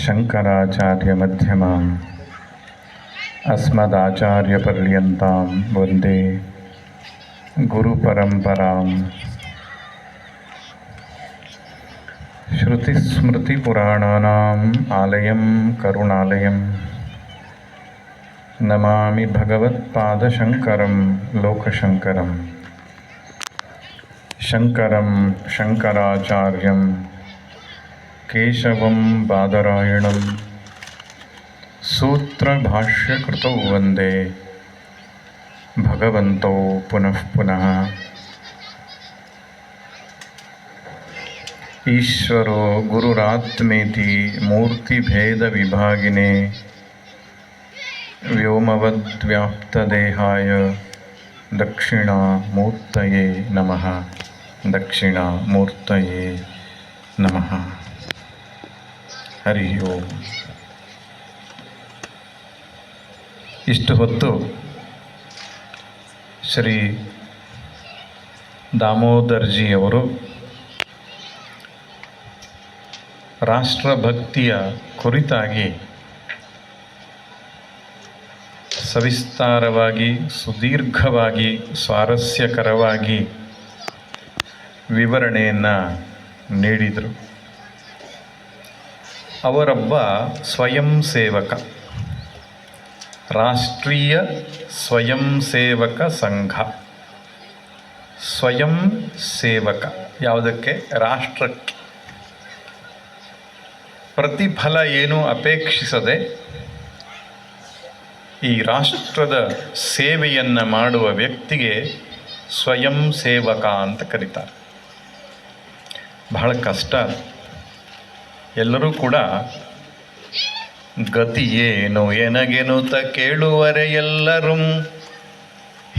ಶಂಕರಾಚಾರ್ಯಮಧ್ಯಮಾಂ ಅಸ್ಮದಾಚಾರ್ಯಪರ್ಯಂತಾಂ ವಂದೇ ಗುರುಪರಂಪರಾಂ. ಶ್ರುತಿಸ್ಮೃತಿಪುರಾಣಾನಾಂ ಆಲಯಂ ಕರುಣಾಲಯಂ ನಮಾಮಿ ಭಗವತ್ಪಾದಶಂಕರಂ ಲೋಕಶಂಕರಂ. ಶಂಕರಂ ಶಂಕರಾಚಾರ್ಯಂ ಕೇಶವಂ ಬಾದರಾಯಣಂ ಸೂತ್ರಭಾಷ್ಯಕೃತೌ ವಂದೇ ಭಗವಂತೌ ಪುನಃ ಪುನಃ. ಈಶ್ವರೋ ಗುರುರಾತ್ಮೇತಿ ಮೂರ್ತಿಭೇದವಿಭಾಗಿನೇ ವ್ಯೋಮವದ್ವ್ಯಾಪ್ತದೇಹಾಯ ದಕ್ಷಿಣಾಮೂರ್ತಯೇ ನಮಃ. ದಕ್ಷಿಣಾಮೂರ್ತಯೇ ನಮಃ. ಹರಿ ಓಂ. ಇಷ್ಟು ಹೊತ್ತು ಶ್ರೀ ದಾಮೋದರ್ಜಿಯವರು ರಾಷ್ಟ್ರಭಕ್ತಿಯ ಕುರಿತಾಗಿ ಸವಿಸ್ತಾರವಾಗಿ, ಸುದೀರ್ಘವಾಗಿ, ಸ್ವಾರಸ್ಯಕರವಾಗಿ ವಿವರಣೆಯನ್ನು ನೀಡಿದರು. ಅವರೊಬ್ಬ ಸ್ವಯಂ ಸೇವಕ, ರಾಷ್ಟ್ರೀಯ ಸ್ವಯಂ ಸೇವಕ ಸಂಘ. ಸ್ವಯಂ ಸೇವಕ ಯಾವುದಕ್ಕೆ? ರಾಷ್ಟ್ರಕ್ಕೆ. ಪ್ರತಿಫಲ ಏನೂ ಅಪೇಕ್ಷಿಸದೆ ಈ ರಾಷ್ಟ್ರದ ಸೇವೆಯನ್ನು ಮಾಡುವ ವ್ಯಕ್ತಿಗೆ ಸ್ವಯಂ ಸೇವಕ ಅಂತ ಕರೀತಾರೆ. ಬಹಳ ಕಷ್ಟ. ಎಲ್ಲರೂ ಕೂಡ ಗತಿಯೇನು ಎನಗೆನುತ ಕೇಳುವರೆ ಎಲ್ಲರೂ,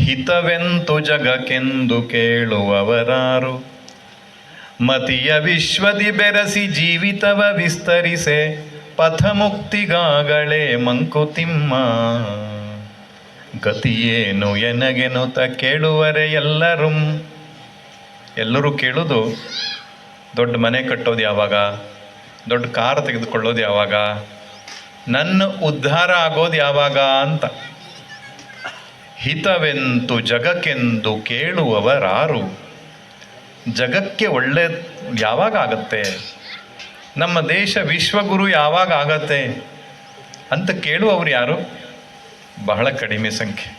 ಹಿತವೆಂತು ಜಗಕ್ಕೆಂದು ಕೇಳುವವರಾರು. ಮತಿಯ ವಿಶ್ವದಿ ಬೆರಸಿ ಜೀವಿತವ ವಿಸ್ತರಿಸೆ, ಪಥಮುಕ್ತಿಗಾಗಳೇ ಮಂಕುತಿಮ್ಮ. ಗತಿಯೇನು ಎನಗೆನುತ ಕೇಳುವರೆ ಎಲ್ಲರೂ. ಎಲ್ಲರೂ ಕೇಳೋದು ದೊಡ್ಡ ಮನೆ ಕಟ್ಟೋದು ಯಾವಾಗ, ದೊಡ್ಡ ಕಾರ್ ತೆಗೆದುಕೊಳ್ಳೋದು ಯಾವಾಗ, ನನ್ನ ಉದ್ಧಾರ ಆಗೋದು ಯಾವಾಗ ಅಂತ. ಹಿತವೆಂತು ಜಗಕ್ಕೆಂದು ಕೇಳುವವರಾರು. ಜಗಕ್ಕೆ ಒಳ್ಳೆ ಯಾವಾಗ ಆಗತ್ತೆ, ನಮ್ಮ ದೇಶ ವಿಶ್ವಗುರು ಯಾವಾಗ ಆಗತ್ತೆ ಅಂತ ಕೇಳುವವರು ಯಾರು? ಬಹಳ ಕಡಿಮೆ ಸಂಖ್ಯೆ.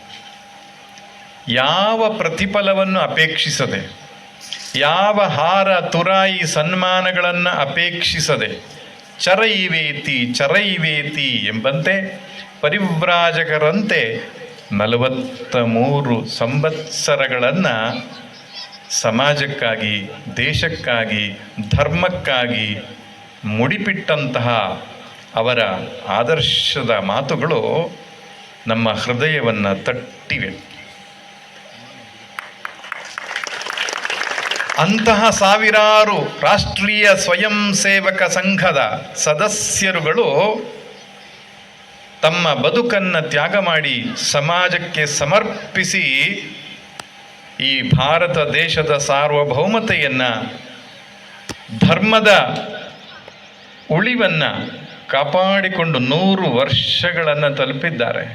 ಯಾವ ಪ್ರತಿಫಲವನ್ನು ಅಪೇಕ್ಷಿಸದೆ, ಯಾವ ಹಾರ ತುರಾಯಿ ಸನ್ಮಾನಗಳನ್ನು ಅಪೇಕ್ಷಿಸದೆ, ಚರೈವೇತಿ ಚರೈವೇತಿ ಎಂಬಂತೆ ಪರಿವ್ರಾಜಕರಂತೆ 43 ಸಂವತ್ಸರಗಳನ್ನು ಸಮಾಜಕ್ಕಾಗಿ, ದೇಶಕ್ಕಾಗಿ, ಧರ್ಮಕ್ಕಾಗಿ ಮುಡಿಪಿಟ್ಟಂತಹ ಅವರ ಆದರ್ಶದ ಮಾತುಗಳು ನಮ್ಮ ಹೃದಯವನ್ನು ತಟ್ಟಿವೆ. ಅಂತಹ ಸಾವಿರಾರು ರಾಷ್ಟ್ರೀಯ ಸ್ವಯಂ ಸೇವಕ ಸಂಘದ ಸದಸ್ಯರುಗಳು ತಮ್ಮ ಬದುಕನ್ನು ತ್ಯಾಗ ಮಾಡಿ ಸಮಾಜಕ್ಕೆ ಸಮರ್ಪಿಸಿ ಈ ಭಾರತ ದೇಶದ ಸಾರ್ವಭೌಮತೆಯನ್ನು, ಧರ್ಮದ ಉಳಿವನ್ನು ಕಾಪಾಡಿಕೊಂಡು 100 ವರ್ಷಗಳನ್ನು ತಲುಪಿದ್ದಾರೆ.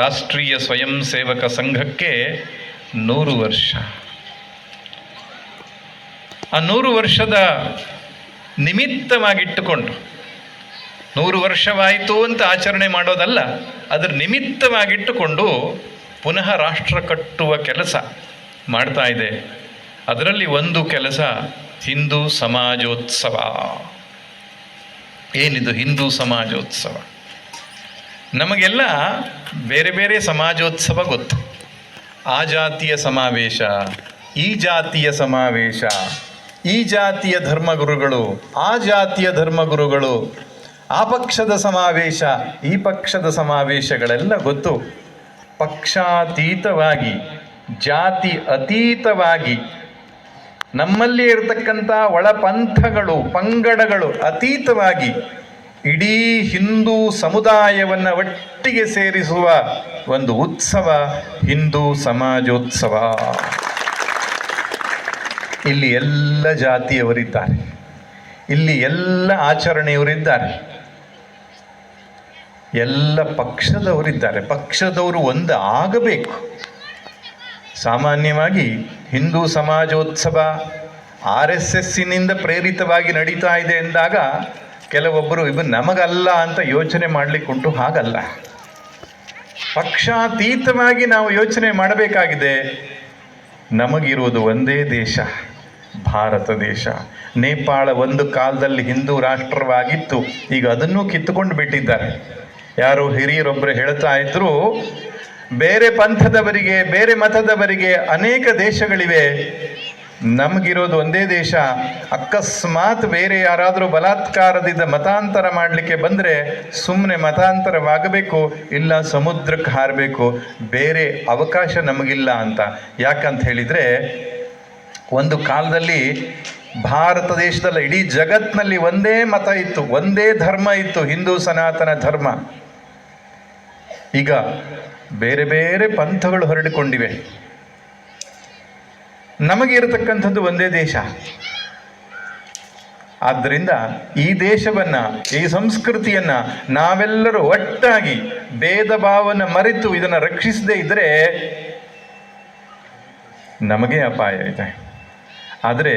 ರಾಷ್ಟ್ರೀಯ ಸ್ವಯಂ ಸೇವಕ ಸಂಘಕ್ಕೆ 100 ವರ್ಷ. ಆ 100 ವರ್ಷದ ನಿಮಿತ್ತವಾಗಿಟ್ಟುಕೊಂಡು, 100 ವರ್ಷವಾಯಿತು ಅಂತ ಆಚರಣೆ ಮಾಡೋದಲ್ಲ, ಅದರ ನಿಮಿತ್ತವಾಗಿಟ್ಟುಕೊಂಡು ಪುನಃ ರಾಷ್ಟ್ರ ಕಟ್ಟುವ ಕೆಲಸ ಮಾಡ್ತಾ ಇದೆ. ಅದರಲ್ಲಿ ಒಂದು ಕೆಲಸ ಹಿಂದೂ ಸಮಾಜೋತ್ಸವ. ಏನಿದು ಹಿಂದೂ ಸಮಾಜೋತ್ಸವ? ನಮಗೆಲ್ಲ ಬೇರೆ ಬೇರೆ ಸಮಾಜೋತ್ಸವ ಗೊತ್ತು. ಆ ಜಾತಿಯ ಸಮಾವೇಶ, ಈ ಜಾತಿಯ ಸಮಾವೇಶ, ಈ ಜಾತಿಯ ಧರ್ಮಗುರುಗಳು, ಆ ಜಾತಿಯ ಧರ್ಮಗುರುಗಳು, ಆ ಪಕ್ಷದ ಸಮಾವೇಶ, ಈ ಪಕ್ಷದ ಸಮಾವೇಶಗಳೆಲ್ಲ ಗೊತ್ತು. ಪಕ್ಷಾತೀತವಾಗಿ, ಜಾತಿ ಅತೀತವಾಗಿ, ನಮ್ಮಲ್ಲಿ ಇರತಕ್ಕಂಥ ಒಳಪಂಥಗಳು, ಪಂಗಡಗಳು ಅತೀತವಾಗಿ ಇಡೀ ಹಿಂದೂ ಸಮುದಾಯವನ್ನು ಒಟ್ಟಿಗೆ ಸೇರಿಸುವ ಒಂದು ಉತ್ಸವ ಹಿಂದೂ ಸಮಾಜೋತ್ಸವ. ಇಲ್ಲಿ ಎಲ್ಲ ಜಾತಿಯವರಿದ್ದಾರೆ, ಇಲ್ಲಿ ಎಲ್ಲ ಆಚರಣೆಯವರಿದ್ದಾರೆ. ಎಲ್ಲ ಪಕ್ಷದವರಿದ್ದಾರೆ. ಪಕ್ಷದವರು ಒಂದು ಆಗಬೇಕು. ಸಾಮಾನ್ಯವಾಗಿ ಹಿಂದೂ ಸಮಾಜೋತ್ಸವ RSSನಿಂದ ಪ್ರೇರಿತವಾಗಿ ನಡೀತಾ ಇದೆ ಎಂದಾಗ ಕೆಲವೊಬ್ಬರು ಇವು ನಮಗಲ್ಲ ಅಂತ ಯೋಚನೆ ಮಾಡಲಿಕ್ಕುಂಟು. ಹಾಗಲ್ಲ, ಪಕ್ಷಾತೀತವಾಗಿ ನಾವು ಯೋಚನೆ ಮಾಡಬೇಕಾಗಿದೆ. ನಮಗಿರುವುದು ಒಂದೇ ದೇಶ, ಭಾರತ ದೇಶ. ನೇಪಾಳ ಒಂದು ಕಾಲದಲ್ಲಿ ಹಿಂದೂ ರಾಷ್ಟ್ರವಾಗಿತ್ತು, ಈಗ ಅದನ್ನೂ ಕಿತ್ತುಕೊಂಡು ಬಿಟ್ಟಿದ್ದಾರೆ. ಯಾರೋ ಹಿರಿಯರೊಬ್ಬರು ಹೇಳ್ತಾ ಇದ್ರು, ಬೇರೆ ಪಂಥದವರಿಗೆ, ಬೇರೆ ಮತದವರಿಗೆ ಅನೇಕ ದೇಶಗಳಿವೆ, ನಮಗಿರೋದು ಒಂದೇ ದೇಶ. ಅಕಸ್ಮಾತ್ ಬೇರೆ ಯಾರಾದರೂ ಬಲಾತ್ಕಾರದಿಂದ ಮತಾಂತರ ಮಾಡಲಿಕ್ಕೆ ಬಂದರೆ ಸುಮ್ಮನೆ ಮತಾಂತರವಾಗಬೇಕು, ಇಲ್ಲ ಸಮುದ್ರಕ್ಕೆ ಹಾರಬೇಕು, ಬೇರೆ ಅವಕಾಶ ನಮಗಿಲ್ಲ ಅಂತ. ಯಾಕಂತ ಹೇಳಿದರೆ, ಒಂದು ಕಾಲದಲ್ಲಿ ಭಾರತ ದೇಶದಲ್ಲ, ಇಡೀ ಜಗತ್ತಿನಲ್ಲಿ ಒಂದೇ ಮತ ಇತ್ತು, ಒಂದೇ ಧರ್ಮ ಇತ್ತು, ಹಿಂದೂ ಸನಾತನ ಧರ್ಮ. ಈಗ ಬೇರೆ ಬೇರೆ ಪಂಥಗಳು ಹರಡಿಕೊಂಡಿವೆ. ನಮಗೆ ಇರತಕ್ಕಂಥದ್ದು ಒಂದೇ ದೇಶ. ಆದ್ದರಿಂದ ಈ ದೇಶವನ್ನು, ಈ ಸಂಸ್ಕೃತಿಯನ್ನು ನಾವೆಲ್ಲರೂ ಒಟ್ಟಾಗಿ ಭೇದ ಭಾವನ ಮರೆತು ಇದನ್ನು ರಕ್ಷಿಸದೇ ಇದ್ದರೆ ನಮಗೆ ಅಪಾಯ ಇದೆ. ಆದರೆ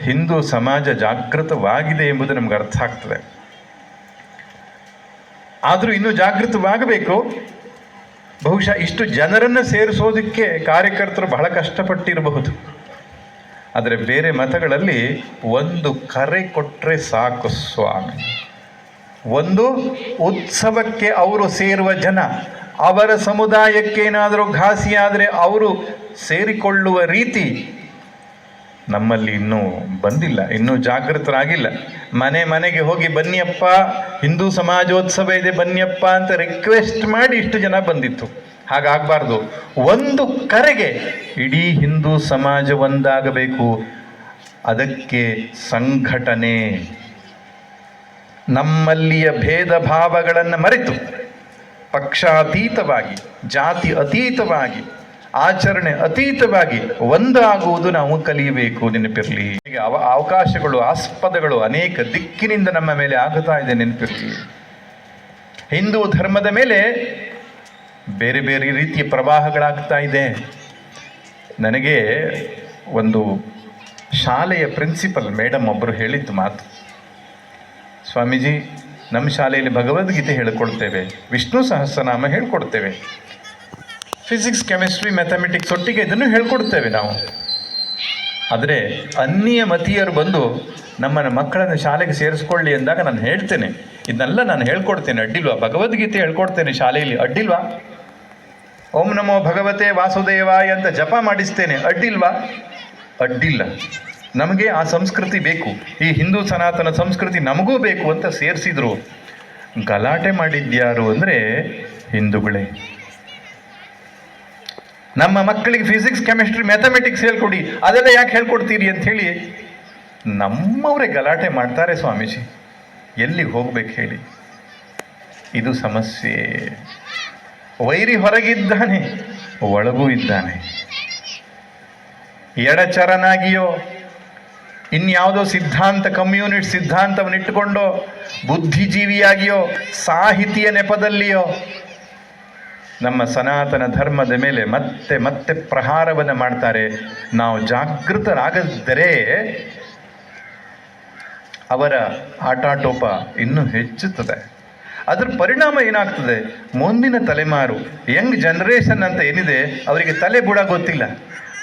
ಹಿಂದೂ ಸಮಾಜ ಜಾಗೃತವಾಗಿದೆ ಎಂಬುದು ನಮ್ಗೆ ಅರ್ಥ ಆಗ್ತದೆ. ಆದರೂ ಇನ್ನೂ ಜಾಗೃತವಾಗಬೇಕು. ಬಹುಶಃ ಇಷ್ಟು ಜನರನ್ನು ಸೇರಿಸೋದಕ್ಕೆ ಕಾರ್ಯಕರ್ತರು ಬಹಳ ಕಷ್ಟಪಟ್ಟಿರಬಹುದು. ಆದರೆ ಬೇರೆ ಮತಗಳಲ್ಲಿ ಒಂದು ಕರೆ ಕೊಟ್ಟರೆ ಸಾಕು ಸ್ವಾಮಿ. ಒಂದು ಉತ್ಸವಕ್ಕೆ ಅವರು ಸೇರುವ ಜನ, ಅವರ ಸಮುದಾಯಕ್ಕೇನಾದರೂ ಘಾಸಿಯಾದರೆ ಅವರು ಸೇರಿಕೊಳ್ಳುವ ರೀತಿ ನಮ್ಮಲ್ಲಿ ಇನ್ನೂ ಬಂದಿಲ್ಲ, ಇನ್ನೂ ಜಾಗೃತರಾಗಿಲ್ಲ. ಮನೆ ಮನೆಗೆ ಹೋಗಿ ಬನ್ನಿಯಪ್ಪ, ಹಿಂದೂ ಸಮಾಜೋತ್ಸವ ಇದೆ ಬನ್ನಿಯಪ್ಪ ಅಂತ ರಿಕ್ವೆಸ್ಟ್ ಮಾಡಿ ಇಷ್ಟು ಜನ ಬಂದಿತ್ತು. ಹಾಗಾಗಬಾರ್ದು. ಒಂದು ಕರೆಗೆ ಇಡೀ ಹಿಂದೂ ಸಮಾಜ ಒಂದಾಗಬೇಕು. ಅದಕ್ಕೆ ಸಂಘಟನೆ, ನಮ್ಮಲ್ಲಿಯ ಭೇದ ಭಾವಗಳನ್ನು ಮರೆತು ಪಕ್ಷಾತೀತವಾಗಿ, ಜಾತಿ ಅತೀತವಾಗಿ, ಆಚರಣೆ ಅತೀತವಾಗಿ ಒಂದಾಗುವುದು ನಾವು ಕಲಿಯಬೇಕು. ನೆನಪಿರಲಿ. ಹೀಗೆ ಅವಕಾಶಗಳು, ಆಸ್ಪದಗಳು ಅನೇಕ ದಿಕ್ಕಿನಿಂದ ನಮ್ಮ ಮೇಲೆ ಆಗುತ್ತಾ ಇದೆ, ನೆನಪಿರಲಿ. ಹಿಂದೂ ಧರ್ಮದ ಮೇಲೆ ಬೇರೆ ಬೇರೆ ರೀತಿಯ ಪ್ರವಾಹಗಳಾಗ್ತಾ ಇದೆ. ನನಗೆ ಒಂದು ಶಾಲೆಯ ಪ್ರಿನ್ಸಿಪಲ್ ಮೇಡಮ್ ಒಬ್ಬರು ಹೇಳಿದ್ದು ಮಾತು, ಸ್ವಾಮೀಜಿ, ನಮ್ಮ ಶಾಲೆಯಲ್ಲಿ Bhagavad Gita ಹೇಳಿಕೊಡ್ತೇವೆ, Vishnu Sahasranama ಹೇಳ್ಕೊಡ್ತೇವೆ, physics, chemistry, mathematics ಒಟ್ಟಿಗೆ ಇದನ್ನು ಹೇಳ್ಕೊಡ್ತೇವೆ ನಾವು. ಆದರೆ ಅನ್ಯ ಮತೀಯರು ಬಂದು ನಮ್ಮನ್ನು ಮಕ್ಕಳನ್ನು ಶಾಲೆಗೆ ಸೇರಿಸ್ಕೊಳ್ಳಿ ಎಂದಾಗ ನಾನು ಹೇಳ್ತೇನೆ, ಇದನ್ನೆಲ್ಲ ನಾನು ಹೇಳ್ಕೊಡ್ತೇನೆ, ಅಡ್ಡಿಲ್ವಾ? ಭಗವದ್ಗೀತೆ ಹೇಳ್ಕೊಡ್ತೇನೆ ಶಾಲೆಯಲ್ಲಿ, ಅಡ್ಡಿಲ್ವಾ? ಓಂ ನಮೋ ಭಗವತೆ ವಾಸುದೇವಾಯ ಅಂತ ಜಪ ಮಾಡಿಸ್ತೇನೆ, ಅಡ್ಡಿಲ್ವಾ? ಅಡ್ಡಿಲ್ಲ. ನಮಗೆ ಆ ಸಂಸ್ಕೃತಿ ಬೇಕು, ಈ ಹಿಂದೂ ಸನಾತನ ಸಂಸ್ಕೃತಿ ನಮಗೂ ಬೇಕು ಅಂತ ಸೇರಿಸಿದ್ರು. ಗಲಾಟೆ ಮಾಡಿದ್ಯಾರು ಅಂದರೆ ಹಿಂದೂಗಳೇ. ನಮ್ಮ ಮಕ್ಕಳಿಗೆ ಫಿಸಿಕ್ಸ್, ಕೆಮಿಸ್ಟ್ರಿ, ಮ್ಯಾಥಮೆಟಿಕ್ಸ್ ಹೇಳ್ಕೊಡಿ, ಅದೆಲ್ಲ ಯಾಕೆ ಹೇಳ್ಕೊಡ್ತೀರಿ ಅಂಥೇಳಿ ನಮ್ಮವರೇ ಗಲಾಟೆ ಮಾಡ್ತಾರೆ. ಸ್ವಾಮೀಜಿ, ಎಲ್ಲಿಗೆ ಹೋಗ್ಬೇಕು ಹೇಳಿ? ಇದು ಸಮಸ್ಯೆ. ವೈರಿ ಹೊರಗಿದ್ದಾನೆ, ಒಳಗೂ ಇದ್ದಾನೆ. ಎಡಚರನಾಗಿಯೋ, ಇನ್ಯಾವುದೋ ಸಿದ್ಧಾಂತ, ಕಮ್ಯುನಿಸ್ಟ್ ಸಿದ್ಧಾಂತವನ್ನು ಇಟ್ಟುಕೊಂಡೋ, ಬುದ್ಧಿಜೀವಿಯಾಗಿಯೋ, ಸಾಹಿತಿಯ ನೆಪದಲ್ಲಿಯೋ ನಮ್ಮ ಸನಾತನ ಧರ್ಮದ ಮೇಲೆ ಮತ್ತೆ ಮತ್ತೆ ಪ್ರಹಾರವನ್ನು ಮಾಡ್ತಾರೆ. ನಾವು ಜಾಗೃತರಾಗದಿದ್ದರೆ ಅವರ ಆಟಾಟೋಪ ಇನ್ನೂ ಹೆಚ್ಚುತ್ತದೆ. ಅದರ ಪರಿಣಾಮ ಏನಾಗ್ತದೆ? ಮುಂದಿನ ತಲೆಮಾರು, ಯಂಗ್ ಜನರೇಷನ್ ಅಂತ ಏನಿದೆ, ಅವರಿಗೆ ತಲೆ ಬುಡ ಗೊತ್ತಿಲ್ಲ.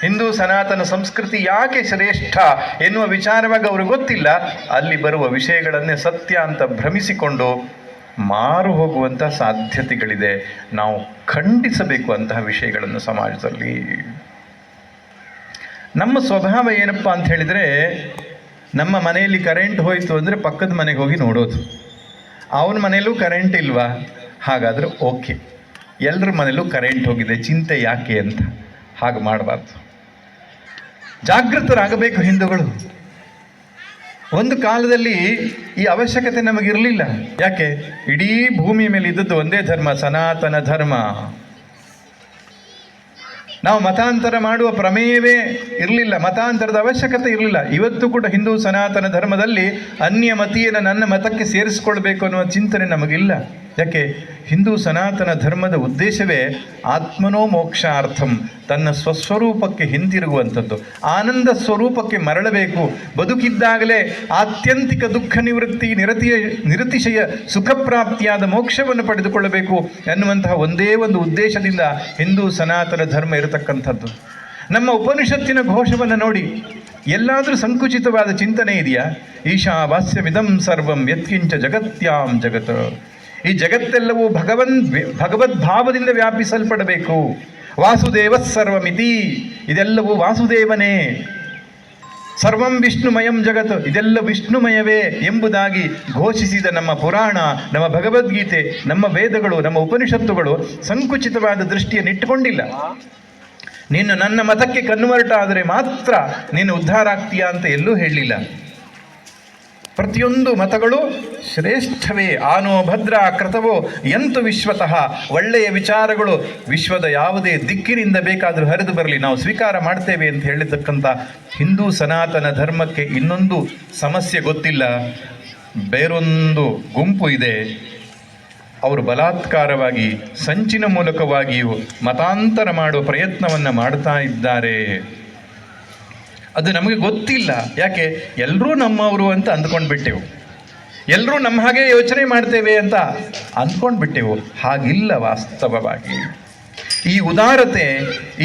ಹಿಂದೂ ಸನಾತನ ಸಂಸ್ಕೃತಿ ಯಾಕೆ ಶ್ರೇಷ್ಠ ಎನ್ನುವ ವಿಚಾರವಾಗಿ ಅವ್ರಿಗೆ ಗೊತ್ತಿಲ್ಲ. ಅಲ್ಲಿ ಬರುವ ವಿಷಯಗಳನ್ನೇ ಸತ್ಯ ಅಂತ ಭ್ರಮಿಸಿಕೊಂಡು ಮಾರು ಹೋಗುವಂಥ ಸಾಧ್ಯತೆಗಳಿದೆ. ನಾವು ಖಂಡಿಸಬೇಕು ಅಂತಹ ವಿಷಯಗಳನ್ನು ಸಮಾಜದಲ್ಲಿ. ನಮ್ಮ ಸ್ವಭಾವ ಏನಪ್ಪ ಅಂತ ಹೇಳಿದರೆ, ನಮ್ಮ ಮನೆಯಲ್ಲಿ ಕರೆಂಟ್ ಹೋಯಿತು ಅಂದರೆ ಪಕ್ಕದ ಮನೆಗೆ ಹೋಗಿ ನೋಡೋದು. ಅವನ ಮನೆಯಲ್ಲೂ ಕರೆಂಟ್ ಇಲ್ವಾ? ಹಾಗಾದರೆ ಓಕೆ, ಎಲ್ಲರ ಮನೆಯಲ್ಲೂ ಕರೆಂಟ್ ಹೋಗಿದೆ, ಚಿಂತೆ ಯಾಕೆ ಅಂತ. ಹಾಗೆ ಮಾಡಬಾರ್ದು. ಜಾಗೃತರಾಗಬೇಕು ಹಿಂದೂಗಳು. ಒಂದು ಕಾಲದಲ್ಲಿ ಈ ಅವಶ್ಯಕತೆ ನಮಗಿರಲಿಲ್ಲ. ಯಾಕೆ? ಇಡೀ ಭೂಮಿಯ ಮೇಲೆ ಇದ್ದದ್ದು ಒಂದೇ ಧರ್ಮ, ಸನಾತನ ಧರ್ಮ. ನಾವು ಮತಾಂತರ ಮಾಡುವ ಪ್ರಮೇಯವೇ ಇರಲಿಲ್ಲ, ಮತಾಂತರದ ಅವಶ್ಯಕತೆ ಇರಲಿಲ್ಲ. ಇವತ್ತು ಕೂಡ ಹಿಂದೂ ಸನಾತನ ಧರ್ಮದಲ್ಲಿ ಅನ್ಯ ಮತೀಯನ ನನ್ನ ಮತಕ್ಕೆ ಸೇರಿಸಿಕೊಳ್ಬೇಕು ಅನ್ನುವ ಚಿಂತನೆ ನಮಗಿಲ್ಲ. ಯಾಕೆ? ಹಿಂದೂ ಸನಾತನ ಧರ್ಮದ ಉದ್ದೇಶವೇ ಆತ್ಮನೋ ಮೋಕ್ಷಾರ್ಥಂ, ತನ್ನ ಸ್ವಸ್ವರೂಪಕ್ಕೆ ಹಿಂತಿರುಗುವಂಥದ್ದು, ಆನಂದ ಸ್ವರೂಪಕ್ಕೆ ಮರಳಬೇಕು, ಬದುಕಿದ್ದಾಗಲೇ ಆತ್ಯಂತಿಕ ದುಃಖ ನಿವೃತ್ತಿ, ನಿರತಿಶಯ ಸುಖಪ್ರಾಪ್ತಿಯಾದ ಮೋಕ್ಷವನ್ನು ಪಡೆದುಕೊಳ್ಳಬೇಕು ಎನ್ನುವಂತಹ ಒಂದೇ ಒಂದು ಉದ್ದೇಶದಿಂದ ಹಿಂದೂ ಸನಾತನ ಧರ್ಮ ಇರತಕ್ಕಂಥದ್ದು. ನಮ್ಮ ಉಪನಿಷತ್ತಿನ ಘೋಷವನ್ನು ನೋಡಿ, ಎಲ್ಲಾದರೂ ಸಂಕುಚಿತವಾದ ಚಿಂತನೆ ಇದೆಯಾ? ಈಶಾವಾಸ್ಯಮಿದಂ ಸರ್ವಂ ಯತ್ಕಿಂಚ ಜಗತ್ಯಾಂ ಜಗತ್. ಈ ಜಗತ್ತೆಲ್ಲವೂ ಭಗವದ್ಭಾವದಿಂದ ವ್ಯಾಪಿಸಲ್ಪಡಬೇಕು. ವಾಸುದೇವ ಸರ್ವಮಿತಿ, ಇದೆಲ್ಲವೂ ವಾಸುದೇವನೇ. ಸರ್ವಂ ವಿಷ್ಣುಮಯಂ ಜಗತ್, ಇದೆಲ್ಲ ವಿಷ್ಣುಮಯವೇ ಎಂಬುದಾಗಿ ಘೋಷಿಸಿದ ನಮ್ಮ ಪುರಾಣ, ನಮ್ಮ ಭಗವದ್ಗೀತೆ, ನಮ್ಮ ವೇದಗಳು, ನಮ್ಮ ಉಪನಿಷತ್ತುಗಳು ಸಂಕುಚಿತವಾದ ದೃಷ್ಟಿಯನ್ನಿಟ್ಟುಕೊಂಡಿಲ್ಲ. ನೀನು ನನ್ನ ಮತಕ್ಕೆ ಕನ್ವರ್ಟ್ ಆದರೆ ಮಾತ್ರ ನೀನು ಉದ್ಧಾರ ಆಗ್ತೀಯಾ ಅಂತ ಎಲ್ಲೂ ಹೇಳಲಿಲ್ಲ. ಪ್ರತಿಯೊಂದು ಮತಗಳು ಶ್ರೇಷ್ಠವೇ. ಆನೋ ಭದ್ರ ಕೃತವೋ ಎಂತು ವಿಶ್ವತಃ, ಒಳ್ಳೆಯ ವಿಚಾರಗಳು ವಿಶ್ವದ ಯಾವುದೇ ದಿಕ್ಕಿನಿಂದ ಬೇಕಾದರೂ ಹರಿದು ಬರಲಿ, ನಾವು ಸ್ವೀಕಾರ ಮಾಡ್ತೇವೆ ಅಂತ ಹೇಳಿರ್ತಕ್ಕಂಥ ಹಿಂದೂ ಸನಾತನ ಧರ್ಮಕ್ಕೆ ಇನ್ನೊಂದು ಸಮಸ್ಯೆ ಗೊತ್ತಿಲ್ಲ. ಬೇರೊಂದು ಗುಂಪು ಇದೆ, ಅವರು ಬಲಾತ್ಕಾರವಾಗಿ ಸಂಚಿನ ಮೂಲಕವಾಗಿಯೂ ಮತಾಂತರ ಮಾಡುವ ಪ್ರಯತ್ನವನ್ನು ಮಾಡ್ತಾ ಇದ್ದಾರೆ. ಅದು ನಮಗೆ ಗೊತ್ತಿಲ್ಲ. ಯಾಕೆ? ಎಲ್ಲರೂ ನಮ್ಮವರು ಅಂತ ಅಂದ್ಕೊಂಡ್ಬಿಟ್ಟೆವು, ಎಲ್ಲರೂ ನಮ್ಮ ಹಾಗೆ ಯೋಚನೆ ಮಾಡ್ತೇವೆ ಅಂತ ಅಂದ್ಕೊಂಡ್ಬಿಟ್ಟೆವು. ಹಾಗಿಲ್ಲ ವಾಸ್ತವವಾಗಿ. ಈ ಉದಾರತೆ,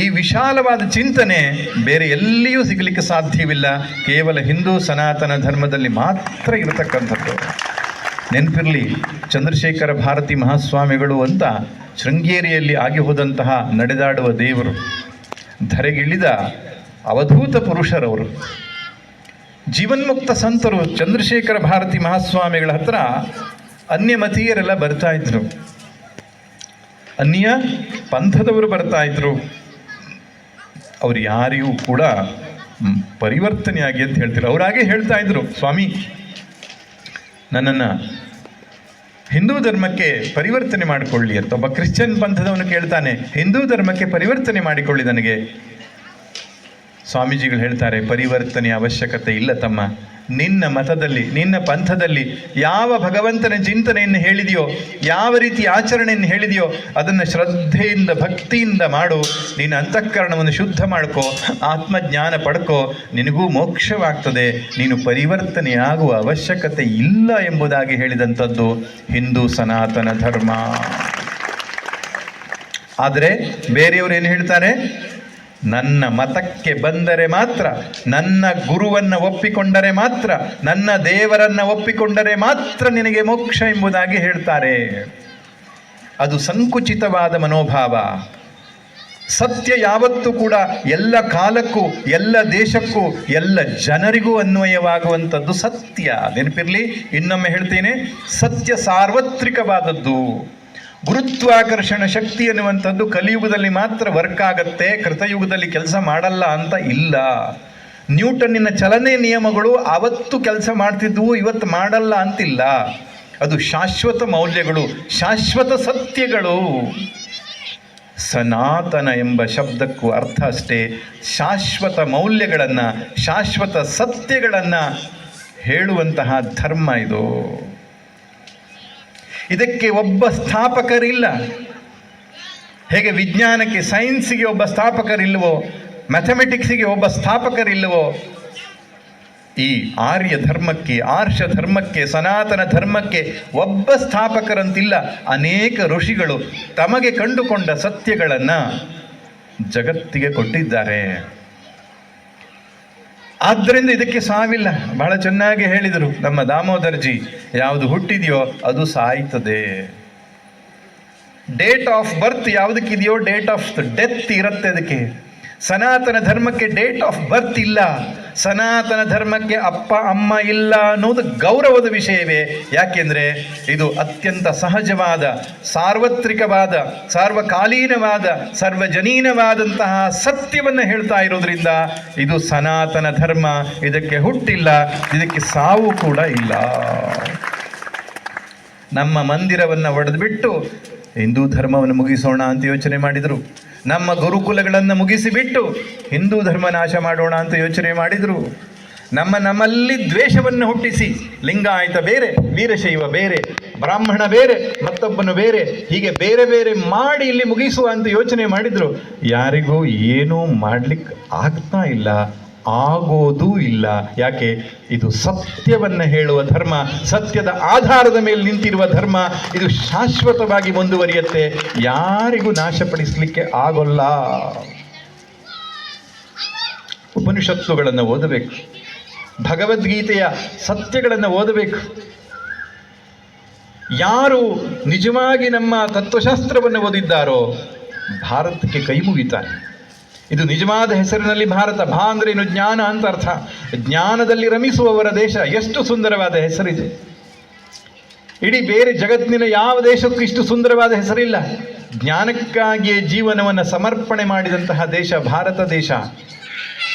ಈ ವಿಶಾಲವಾದ ಚಿಂತನೆ ಬೇರೆ ಎಲ್ಲಿಯೂ ಸಿಗಲಿಕ್ಕೆ ಸಾಧ್ಯವಿಲ್ಲ. ಕೇವಲ ಹಿಂದೂ ಸನಾತನ ಧರ್ಮದಲ್ಲಿ ಮಾತ್ರ ಇರತಕ್ಕಂಥದ್ದು. ನೆನಪಿರಲಿ, ಚಂದ್ರಶೇಖರ ಭಾರತಿ ಮಹಾಸ್ವಾಮಿಗಳು ಅಂತ ಶೃಂಗೇರಿಯಲ್ಲಿ ಆಗಿ ಹೋದಂತಹ ನಡೆದಾಡುವ ದೇವರು, ಧರೆಗಿಳಿದ ಅವಧೂತ ಪುರುಷರವರು, ಜೀವನ್ಮುಕ್ತ ಸಂತರು. ಚಂದ್ರಶೇಖರ ಭಾರತಿ ಮಹಾಸ್ವಾಮಿಗಳ ಹತ್ರ ಅನ್ಯಮತೀಯರೆಲ್ಲ ಬರ್ತಾ ಇದ್ರು, ಅನ್ಯ ಪಂಥದವರು ಬರ್ತಾ ಇದ್ರು. ಅವರು ಯಾರಿಗೂ ಕೂಡ ಪರಿವರ್ತನೆಯಾಗಿ ಅಂತ ಹೇಳ್ತಾರೆ. ಅವರಾಗೆ ಹೇಳ್ತಾ ಇದ್ರು, ಸ್ವಾಮಿ ನನ್ನನ್ನು ಹಿಂದೂ ಧರ್ಮಕ್ಕೆ ಪರಿವರ್ತನೆ ಮಾಡಿಕೊಳ್ಳಿ ಅಂತ. ಒಬ್ಬ ಕ್ರಿಶ್ಚಿಯನ್ ಪಂಥದವನು ಕೇಳ್ತಾನೆ, ಹಿಂದೂ ಧರ್ಮಕ್ಕೆ ಪರಿವರ್ತನೆ ಮಾಡಿಕೊಳ್ಳಿ ನನಗೆ. ಸ್ವಾಮೀಜಿಗಳು ಹೇಳ್ತಾರೆ, ಪರಿವರ್ತನೆಯ ಅವಶ್ಯಕತೆ ಇಲ್ಲ ತಮ್ಮ. ನಿನ್ನ ಮತದಲ್ಲಿ, ನಿನ್ನ ಪಂಥದಲ್ಲಿ ಯಾವ ಭಗವಂತನ ಚಿಂತನೆಯನ್ನು ಹೇಳಿದೆಯೋ, ಯಾವ ರೀತಿ ಆಚರಣೆಯನ್ನು ಹೇಳಿದೆಯೋ ಅದನ್ನು ಶ್ರದ್ಧೆಯಿಂದ ಭಕ್ತಿಯಿಂದ ಮಾಡು. ನಿನ್ನ ಅಂತಃಕರಣವನ್ನು ಶುದ್ಧ ಮಾಡ್ಕೋ, ಆತ್ಮಜ್ಞಾನ ಪಡ್ಕೋ, ನಿನಗೂ ಮೋಕ್ಷವಾಗ್ತದೆ. ನೀನು ಪರಿವರ್ತನೆಯಾಗುವ ಅವಶ್ಯಕತೆ ಇಲ್ಲ ಎಂಬುದಾಗಿ ಹೇಳಿದಂಥದ್ದು ಹಿಂದೂ ಸನಾತನ ಧರ್ಮ. ಆದರೆ ಬೇರೆಯವರು ಏನು ಹೇಳ್ತಾರೆ? ನನ್ನ ಮತಕ್ಕೆ ಬಂದರೆ ಮಾತ್ರ, ನನ್ನ ಗುರುವನ್ನು ಒಪ್ಪಿಕೊಂಡರೆ ಮಾತ್ರ, ನನ್ನ ದೇವರನ್ನು ಒಪ್ಪಿಕೊಂಡರೆ ಮಾತ್ರ ನಿನಗೆ ಮೋಕ್ಷ ಎಂಬುದಾಗಿ ಹೇಳ್ತಾರೆ. ಅದು ಸಂಕುಚಿತವಾದ ಮನೋಭಾವ. ಸತ್ಯ ಯಾವತ್ತೂ ಕೂಡ ಎಲ್ಲ ಕಾಲಕ್ಕೂ, ಎಲ್ಲ ದೇಶಕ್ಕೂ, ಎಲ್ಲ ಜನರಿಗೂ ಅನ್ವಯವಾಗುವಂಥದ್ದು ಸತ್ಯ. ನೆನಪಿರಲಿ, ಇನ್ನೊಮ್ಮೆ ಹೇಳ್ತೇನೆ, ಸತ್ಯ ಸಾರ್ವತ್ರಿಕವಾದದ್ದು. ಗುರುತ್ವಾಕರ್ಷಣ ಶಕ್ತಿ ಎನ್ನುವಂಥದ್ದು ಕಲಿಯುಗದಲ್ಲಿ ಮಾತ್ರ ವರ್ಕ್ ಆಗತ್ತೆ, ಕೃತಯುಗದಲ್ಲಿ ಕೆಲಸ ಮಾಡಲ್ಲ ಅಂತ ಇಲ್ಲ. ನ್ಯೂಟನ್ನಿನ ಚಲನೆ ನಿಯಮಗಳು ಅವತ್ತು ಕೆಲಸ ಮಾಡ್ತಿದ್ವು, ಇವತ್ತು ಮಾಡಲ್ಲ ಅಂತಿಲ್ಲ. ಅದು ಶಾಶ್ವತ ಮೌಲ್ಯಗಳು, ಶಾಶ್ವತ ಸತ್ಯಗಳು. ಸನಾತನ ಎಂಬ ಶಬ್ದಕ್ಕೂ ಅರ್ಥ ಅಷ್ಟೇ, ಶಾಶ್ವತ ಮೌಲ್ಯಗಳನ್ನು, ಶಾಶ್ವತ ಸತ್ಯಗಳನ್ನು ಹೇಳುವಂತಹ ಧರ್ಮ ಇದು. ಇದಕ್ಕೆ ಒಬ್ಬ ಸ್ಥಾಪಕರಿಲ್ಲ. ಹೇಗೆ ವಿಜ್ಞಾನಕ್ಕೆ, ಸೈನ್ಸಿಗೆ ಒಬ್ಬ ಸ್ಥಾಪಕರಿಲ್ಲವೋ, ಮ್ಯಾಥಮೆಟಿಕ್ಸಿಗೆ ಒಬ್ಬ ಸ್ಥಾಪಕರಿಲ್ಲವೋ, ಈ ಆರ್ಯ ಧರ್ಮಕ್ಕೆ, ಆರ್ಷ ಧರ್ಮಕ್ಕೆ, ಸನಾತನ ಧರ್ಮಕ್ಕೆ ಒಬ್ಬ ಸ್ಥಾಪಕರಂತಿಲ್ಲ. ಅನೇಕ ಋಷಿಗಳು ತಮಗೆ ಕಂಡುಕೊಂಡ ಸತ್ಯಗಳನ್ನು ಜಗತ್ತಿಗೆ ಕೊಟ್ಟಿದ್ದಾರೆ. ಆದ್ದರಿಂದ ಇದಕ್ಕೆ ಸಾವಿಲ್ಲ. ಬಹಳ ಚೆನ್ನಾಗಿ ಹೇಳಿದರು ನಮ್ಮ ದಾಮೋದರ್ಜಿ, ಯಾವುದು ಹುಟ್ಟಿದೆಯೋ ಅದು ಸಾಯ್ತದೆ. ಡೇಟ್ ಆಫ್ ಬರ್ತ್ ಯಾವುದಕ್ಕಿದೆಯೋ ಡೇಟ್ ಆಫ್ ಡೆತ್ ಇರುತ್ತೆ ಅದಕ್ಕೆ. ಸನಾತನ ಧರ್ಮಕ್ಕೆ ಡೇಟ್ ಆಫ್ ಬರ್ತ್ ಇಲ್ಲ. ಸನಾತನ ಧರ್ಮಕ್ಕೆ ಅಪ್ಪ ಅಮ್ಮ ಇಲ್ಲ ಅನ್ನೋದು ಗೌರವದ ವಿಷಯವೇ. ಯಾಕೆಂದರೆ ಇದು ಅತ್ಯಂತ ಸಹಜವಾದ, ಸಾರ್ವತ್ರಿಕವಾದ, ಸಾರ್ವಕಾಲೀನವಾದ, ಸರ್ವಜನೀನವಾದಂತಹ ಸತ್ಯವನ್ನು ಹೇಳ್ತಾ ಇರೋದ್ರಿಂದ ಇದು ಸನಾತನ ಧರ್ಮ. ಇದಕ್ಕೆ ಹುಟ್ಟಿಲ್ಲ, ಇದಕ್ಕೆ ಸಾವು ಕೂಡ ಇಲ್ಲ. ನಮ್ಮ ಮಂದಿರವನ್ನು ಒಡೆದುಬಿಟ್ಟು ಹಿಂದೂ ಧರ್ಮವನ್ನು ಮುಗಿಸೋಣ ಅಂತ ಯೋಚನೆ ಮಾಡಿದರು. ನಮ್ಮ ಗುರುಕುಲಗಳನ್ನು ಮುಗಿಸಿಬಿಟ್ಟು ಹಿಂದೂ ಧರ್ಮ ನಾಶ ಮಾಡೋಣ ಅಂತ ಯೋಚನೆ ಮಾಡಿದರು. ನಮ್ಮಲ್ಲಿ ದ್ವೇಷವನ್ನು ಹುಟ್ಟಿಸಿ ಲಿಂಗಾಯತ ಬೇರೆ, ವೀರಶೈವ ಬೇರೆ, ಬ್ರಾಹ್ಮಣ ಬೇರೆ, ಮತ್ತೊಬ್ಬನು ಬೇರೆ, ಹೀಗೆ ಬೇರೆ ಬೇರೆ ಮಾಡಿ ಇಲ್ಲಿ ಮುಗಿಸುವ ಅಂತ ಯೋಚನೆ ಮಾಡಿದ್ರು. ಯಾರಿಗೂ ಏನೂ ಮಾಡ್ಲಿಕ್ಕೆ ಆಗ್ತಾ ಇಲ್ಲ, ಆಗೋದೂ ಇಲ್ಲ. ಯಾಕೆ? ಇದು ಸತ್ಯವನ್ನ ಹೇಳುವ ಧರ್ಮ, ಸತ್ಯದ ಆಧಾರದ ಮೇಲೆ ನಿಂತಿರುವ ಧರ್ಮ. ಇದು ಶಾಶ್ವತವಾಗಿ ಮುಂದುವರಿಯುತ್ತೆ, ಯಾರಿಗೂ ನಾಶಪಡಿಸಲಿಕ್ಕೆ ಆಗೋಲ್ಲ. ಉಪನಿಷತ್ತುಗಳನ್ನು ಓದಬೇಕು, ಭಗವದ್ಗೀತೆಯ ಸತ್ಯಗಳನ್ನು ಓದಬೇಕು. ಯಾರು ನಿಜವಾಗಿ ನಮ್ಮ ತತ್ವಶಾಸ್ತ್ರವನ್ನು ಓದಿದ್ದಾರೋ ಭಾರತಕ್ಕೆ ಕೈ ಮುಗಿತಾನೆ. ಇದು ನಿಜವಾದ ಹೆಸರಿನಲ್ಲಿ ಭಾರತ. ಭಾ ಅಂದ್ರೆ ಏನು? ಜ್ಞಾನ ಅಂತ ಅರ್ಥ. ಜ್ಞಾನದಲ್ಲಿ ರಮಿಸುವವರ ದೇಶ. ಎಷ್ಟು ಸುಂದರವಾದ ಹೆಸರಿದೆ! ಇಡೀ ಬೇರೆ ಜಗತ್ತಿನ ಯಾವ ದೇಶಕ್ಕೂ ಇಷ್ಟು ಸುಂದರವಾದ ಹೆಸರಿಲ್ಲ. ಜ್ಞಾನಕ್ಕಾಗಿಯೇ ಜೀವನವನ್ನು ಸಮರ್ಪಣೆ ಮಾಡಿದಂತಹ ದೇಶ ಭಾರತ ದೇಶ.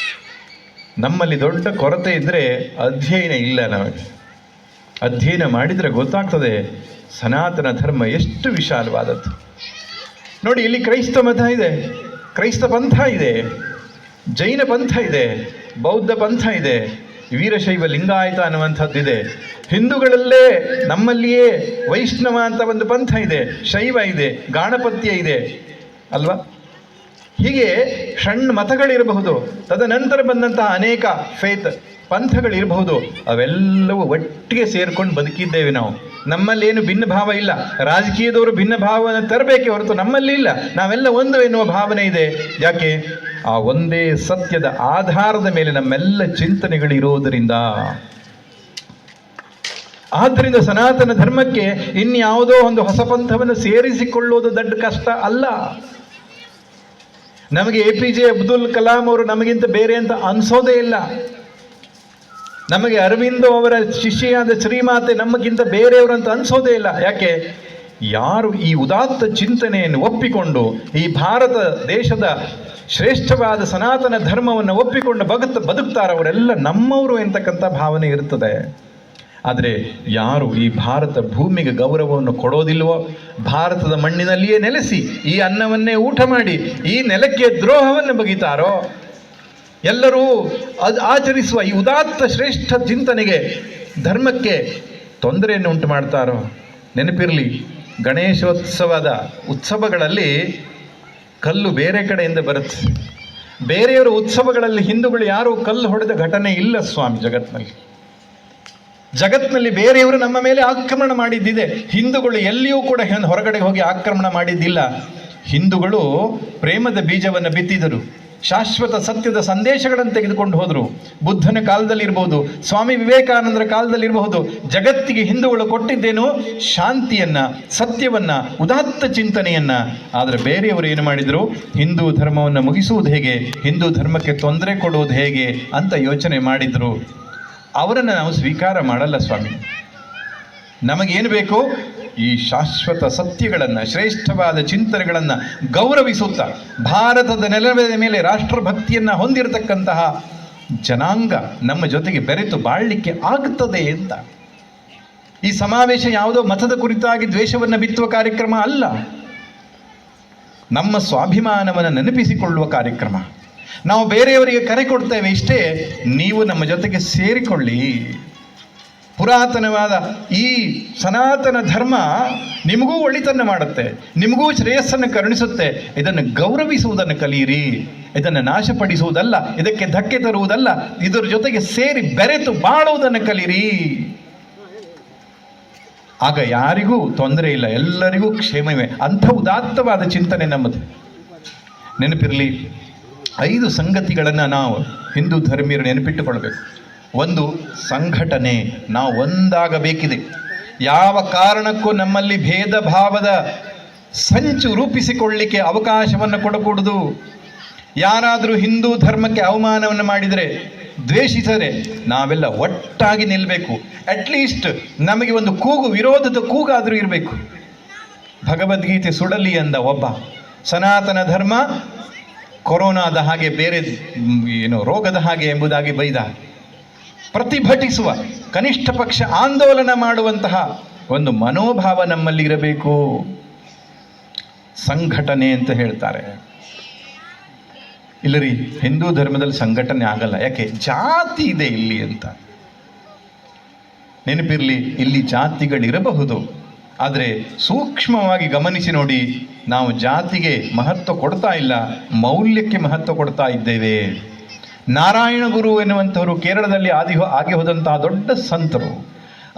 ನಮ್ಮಲ್ಲಿ ದೊಡ್ಡ ಕೊರತೆ ಇದ್ದರೆ ಅಧ್ಯಯನ ಇಲ್ಲ. ನಮಗೆ ಅಧ್ಯಯನ ಮಾಡಿದರೆ ಗೊತ್ತಾಗ್ತದೆ ಸನಾತನ ಧರ್ಮ ಎಷ್ಟು ವಿಶಾಲವಾದದ್ದು. ನೋಡಿ, ಇಲ್ಲಿ ಕ್ರೈಸ್ತ ಮತ ಇದೆ, ಕ್ರೈಸ್ತ ಪಂಥ ಇದೆ, ಜೈನ ಪಂಥ ಇದೆ, ಬೌದ್ಧ ಪಂಥ ಇದೆ, ವೀರಶೈವ ಲಿಂಗಾಯತ ಅನ್ನುವಂಥದ್ದಿದೆ. ಹಿಂದೂಗಳಲ್ಲೇ ನಮ್ಮಲ್ಲಿಯೇ ವೈಷ್ಣವ ಅಂತ ಒಂದು ಪಂಥ ಇದೆ, ಶೈವ ಇದೆ, ಗಾಣಪತ್ಯ ಇದೆ ಅಲ್ವಾ? ಹೀಗೆ ಷಣ್ ಮತಗಳಿರಬಹುದು, ತದನಂತರ ಬಂದಂತಹ ಅನೇಕ ಫೇತ್ ಪಂಥಗಳಿರಬಹುದು. ಅವೆಲ್ಲವೂ ಒಟ್ಟಿಗೆ ಸೇರ್ಕೊಂಡು ಬದುಕಿದ್ದೇವೆ ನಾವು. ನಮ್ಮಲ್ಲೇನು ಭಿನ್ನ ಭಾವ ಇಲ್ಲ. ರಾಜಕೀಯದವರು ಭಿನ್ನ ಭಾವವನ್ನು ತರಬೇಕೆ ಹೊರತು ನಮ್ಮಲ್ಲಿ ಇಲ್ಲ. ನಾವೆಲ್ಲ ಒಂದು ಎನ್ನುವ ಭಾವನೆ ಇದೆ. ಯಾಕೆ? ಆ ಒಂದೇ ಸತ್ಯದ ಆಧಾರದ ಮೇಲೆ ನಮ್ಮೆಲ್ಲ ಚಿಂತನೆಗಳಿರೋದರಿಂದ. ಆದ್ದರಿಂದ ಸನಾತನ ಧರ್ಮಕ್ಕೆ ಇನ್ಯಾವುದೋ ಒಂದು ಹೊಸ ಪಂಥವನ್ನು ಸೇರಿಸಿಕೊಳ್ಳುವುದು ದೊಡ್ಡ ಕಷ್ಟ ಅಲ್ಲ. ನಮಗೆ APJ ಅಬ್ದುಲ್ ಕಲಾಂ ಅವರು ನಮಗಿಂತ ಬೇರೆ ಅಂತ ಅನಿಸೋದೇ ಇಲ್ಲ. ನಮಗೆ ಅರವಿಂದೋ ಅವರ ಶಿಷ್ಯೆಯಾದ ಶ್ರೀಮಾತೆ ನಮಗಿಂತ ಬೇರೆಯವರು ಅಂತ ಅನಿಸೋದೇ ಇಲ್ಲ. ಯಾಕೆ? ಯಾರು ಈ ಉದಾತ್ತ ಚಿಂತನೆಯನ್ನು ಒಪ್ಪಿಕೊಂಡು ಈ ಭಾರತ ದೇಶದ ಶ್ರೇಷ್ಠವಾದ ಸನಾತನ ಧರ್ಮವನ್ನು ಒಪ್ಪಿಕೊಂಡು ಬದುಕ್ತಾರೋ ಅವರೆಲ್ಲ ನಮ್ಮವರು ಎಂತಕ್ಕಂಥ ಭಾವನೆ ಇರ್ತದೆ. ಆದರೆ ಯಾರು ಈ ಭಾರತ ಭೂಮಿಗೆ ಗೌರವವನ್ನು ಕೊಡೋದಿಲ್ವೋ, ಭಾರತದ ಮಣ್ಣಿನಲ್ಲಿಯೇ ನೆಲೆಸಿ ಈ ಅನ್ನವನ್ನೇ ಊಟ ಮಾಡಿ ಈ ನೆಲಕ್ಕೆ ದ್ರೋಹವನ್ನು ಬಗೆತಾರೋ, ಎಲ್ಲರೂ ಆಚರಿಸುವ ಈ ಉದಾತ್ತ ಶ್ರೇಷ್ಠ ಚಿಂತನೆಗೆ ಧರ್ಮಕ್ಕೆ ತೊಂದರೆಯನ್ನು ಉಂಟು ಮಾಡ್ತಾರೋ, ನೆನಪಿರಲಿ, ಗಣೇಶೋತ್ಸವದ ಉತ್ಸವಗಳಲ್ಲಿ ಕಲ್ಲು ಬೇರೆ ಕಡೆಯಿಂದ ಬರುತ್ತೆ. ಬೇರೆಯವರ ಉತ್ಸವಗಳಲ್ಲಿ ಹಿಂದೂಗಳು ಯಾರೂ ಕಲ್ಲು ಹೊಡೆದ ಘಟನೆ ಇಲ್ಲ ಸ್ವಾಮಿ. ಜಗತ್ತಿನಲ್ಲಿ ಬೇರೆಯವರು ನಮ್ಮ ಮೇಲೆ ಆಕ್ರಮಣ ಮಾಡಿದ್ದಿದೆ. ಹಿಂದೂಗಳು ಎಲ್ಲಿಯೂ ಕೂಡ ಹೊರಗಡೆ ಹೋಗಿ ಆಕ್ರಮಣ ಮಾಡಿದ್ದಿಲ್ಲ. ಹಿಂದೂಗಳು ಪ್ರೇಮದ ಬೀಜವನ್ನು ಬಿತ್ತಿದರು, ಶಾಶ್ವತ ಸತ್ಯದ ಸಂದೇಶಗಳನ್ನು ತೆಗೆದುಕೊಂಡು ಹೋದರು. ಬುದ್ಧನ ಕಾಲದಲ್ಲಿ ಇರಬಹುದು, ಸ್ವಾಮಿ ವಿವೇಕಾನಂದರ ಕಾಲದಲ್ಲಿ ಇರಬಹುದು. ಜಗತ್ತಿಗೆ ಹಿಂದೂಗಳು ಕೊಟ್ಟಿದ್ದೇನು? ಶಾಂತಿಯನ್ನ, ಸತ್ಯವನ್ನ, ಉದಾತ್ತ ಚಿಂತನೆಯನ್ನ. ಆದರೆ ಬೇರೆಯವರು ಏನು ಮಾಡಿದರು? ಹಿಂದೂ ಧರ್ಮವನ್ನು ಮುಗಿಸುವುದು ಹೇಗೆ, ಹಿಂದೂ ಧರ್ಮಕ್ಕೆ ತೊಂದರೆ ಕೊಡುವುದು ಹೇಗೆ ಅಂತ ಯೋಚನೆ ಮಾಡಿದರು. ಅವರನ್ನು ನಾವು ಸ್ವೀಕಾರ ಮಾಡಲ್ಲ ಸ್ವಾಮಿ. ನಮಗೇನು ಬೇಕು? ಈ ಶಾಶ್ವತ ಸತ್ಯಗಳನ್ನು, ಶ್ರೇಷ್ಠವಾದ ಚಿಂತನೆಗಳನ್ನು ಗೌರವಿಸುತ್ತಾ ಭಾರತದ ನೆಲದ ಮೇಲೆ ರಾಷ್ಟ್ರಭಕ್ತಿಯನ್ನು ಹೊಂದಿರತಕ್ಕಂತಹ ಜನಾಂಗ ನಮ್ಮ ಜೊತೆಗೆ ಬೆರೆತು ಬಾಳಲಿಕ್ಕೆ ಆಗುತ್ತದೆ ಅಂತ. ಈ ಸಮಾವೇಶ ಯಾವುದೋ ಮತದ ಕುರಿತಾಗಿ ದ್ವೇಷವನ್ನು ಬಿತ್ತುವ ಕಾರ್ಯಕ್ರಮ ಅಲ್ಲ, ನಮ್ಮ ಸ್ವಾಭಿಮಾನವನ್ನು ನೆನಪಿಸಿಕೊಳ್ಳುವ ಕಾರ್ಯಕ್ರಮ. ನಾವು ಬೇರೆಯವರಿಗೆ ಕರೆ ಕೊಡ್ತೇವೆ ಇಷ್ಟೇ, ನೀವು ನಮ್ಮ ಜೊತೆಗೆ ಸೇರಿಕೊಳ್ಳಿ. ಪುರಾತನವಾದ ಈ ಸನಾತನ ಧರ್ಮ ನಿಮಗೂ ಒಳಿತನ್ನು ಮಾಡುತ್ತೆ, ನಿಮಗೂ ಶ್ರೇಯಸ್ಸನ್ನು ಕರುಣಿಸುತ್ತೆ. ಇದನ್ನು ಗೌರವಿಸುವುದನ್ನು ಕಲಿಯಿರಿ, ಇದನ್ನು ನಾಶಪಡಿಸುವುದಲ್ಲ, ಇದಕ್ಕೆ ಧಕ್ಕೆ ತರುವುದಲ್ಲ, ಇದರ ಜೊತೆಗೆ ಸೇರಿ ಬೆರೆತು ಬಾಳುವುದನ್ನು ಕಲಿಯಿರಿ. ಆಗ ಯಾರಿಗೂ ತೊಂದರೆ ಇಲ್ಲ, ಎಲ್ಲರಿಗೂ ಕ್ಷೇಮವೇ. ಅಂಥ ಉದಾತ್ತವಾದ ಚಿಂತನೆ ನಮ್ಮದು. ನೆನಪಿರಲಿ, 5 ಸಂಗತಿಗಳನ್ನು ನಾವು ಹಿಂದೂ ಧರ್ಮೀಯರು ನೆನಪಿಟ್ಟುಕೊಳ್ಬೇಕು. ಒಂದು, ಸಂಘಟನೆ. ನಾವು ಒಂದಾಗಬೇಕಿದೆ. ಯಾವ ಕಾರಣಕ್ಕೂ ನಮ್ಮಲ್ಲಿ ಭೇದ ಭಾವದ ಸಂಚು ರೂಪಿಸಿಕೊಳ್ಳಲಿಕ್ಕೆ ಅವಕಾಶವನ್ನು ಕೊಡಕೂಡದು. ಯಾರಾದರೂ ಹಿಂದೂ ಧರ್ಮಕ್ಕೆ ಅವಮಾನವನ್ನು ಮಾಡಿದರೆ, ದ್ವೇಷಿಸರೆ, ನಾವೆಲ್ಲ ಒಟ್ಟಾಗಿ ನಿಲ್ಲಬೇಕು. ಅಟ್ಲೀಸ್ಟ್ ನಮಗೆ ಒಂದು ಕೂಗು, ವಿರೋಧದ ಕೂಗಾದರೂ ಇರಬೇಕು. ಭಗವದ್ಗೀತೆ ಸುಡಲಿ ಅಂದ ಒಬ್ಬ. ಸನಾತನ ಧರ್ಮ ಕೊರೋನಾದ ಹಾಗೆ, ಬೇರೆ ರೋಗದ ಹಾಗೆ ಎಂಬುದಾಗಿ ಬೈದ. ಪ್ರತಿಭಟಿಸುವ, ಕನಿಷ್ಠ ಪಕ್ಷ ಆಂದೋಲನ ಮಾಡುವಂತಹ ಒಂದು ಮನೋಭಾವ ನಮ್ಮಲ್ಲಿ ಇರಬೇಕು. ಸಂಘಟನೆ ಅಂತ ಹೇಳ್ತಾರೆ. ಇಲ್ಲರಿ, ಹಿಂದೂ ಧರ್ಮದಲ್ಲಿ ಸಂಘಟನೆ ಆಗಲ್ಲ. ಯಾಕೆ? ಜಾತಿ ಇದೆ ಇಲ್ಲಿ ಅಂತ. ನೆನಪಿರಲಿ, ಇಲ್ಲಿ ಜಾತಿಗಳಿರಬಹುದು, ಆದರೆ ಸೂಕ್ಷ್ಮವಾಗಿ ಗಮನಿಸಿ ನೋಡಿ, ನಾವು ಜಾತಿಗೆ ಮಹತ್ವ ಕೊಡ್ತಾ ಇಲ್ಲ, ಮೌಲ್ಯಕ್ಕೆ ಮಹತ್ವ ಕೊಡ್ತಾ ಇದ್ದೇವೆ. ನಾರಾಯಣ ಗುರು ಎನ್ನುವಂಥವರು ಕೇರಳದಲ್ಲಿ ಆಗಿ ಹೋದಂತಹ ದೊಡ್ಡ ಸಂತರು.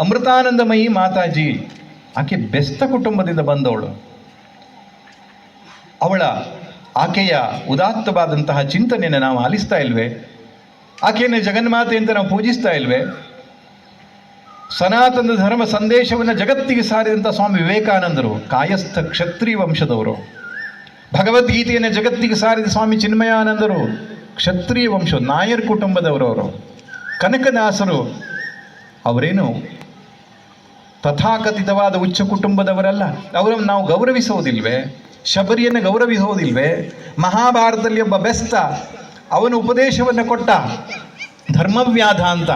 ಅಮೃತಾನಂದಮಯಿ ಮಾತಾಜಿ, ಆಕೆ ಬೆಸ್ತ ಕುಟುಂಬದಿಂದ ಬಂದವಳು. ಆಕೆಯ ಉದಾತ್ತವಾದಂತಹ ಚಿಂತನೆಯನ್ನು ನಾವು ಆಲಿಸ್ತಾ ಇಲ್ವೇ? ಆಕೆಯನ್ನು ಜಗನ್ಮಾತೆ ಅಂತ ನಾವು ಪೂಜಿಸ್ತಾ ಇಲ್ವೇ? ಸನಾತನ ಧರ್ಮ ಸಂದೇಶವನ್ನು ಜಗತ್ತಿಗೆ ಸಾರಿದಂಥ ಸ್ವಾಮಿ ವಿವೇಕಾನಂದರು ಕಾಯಸ್ಥ ಕ್ಷತ್ರಿಯ ವಂಶದವರು. ಭಗವದ್ಗೀತೆಯನ್ನು ಜಗತ್ತಿಗೆ ಸಾರಿದ ಸ್ವಾಮಿ ಚಿನ್ಮಯಾನಂದರು ಕ್ಷತ್ರಿಯ ವಂಶ, ನಾಯರ್ ಕುಟುಂಬದವರವರು. ಕನಕದಾಸರು ಅವರೇನು ತಥಾಕಥಿತವಾದ ಉಚ್ಚ ಕುಟುಂಬದವರಲ್ಲ. ಅವರನ್ನು ನಾವು ಗೌರವಿಸೋದಿಲ್ವೇ? ಶಬರಿಯನ್ನು ಗೌರವಿಸೋದಿಲ್ವೇ? ಮಹಾಭಾರತದಲ್ಲಿ ಒಬ್ಬ ಬೆಸ್ತ, ಅವನ ಉಪದೇಶವನ್ನು ಕೊಟ್ಟ ಧರ್ಮವ್ಯಾಧ ಅಂತ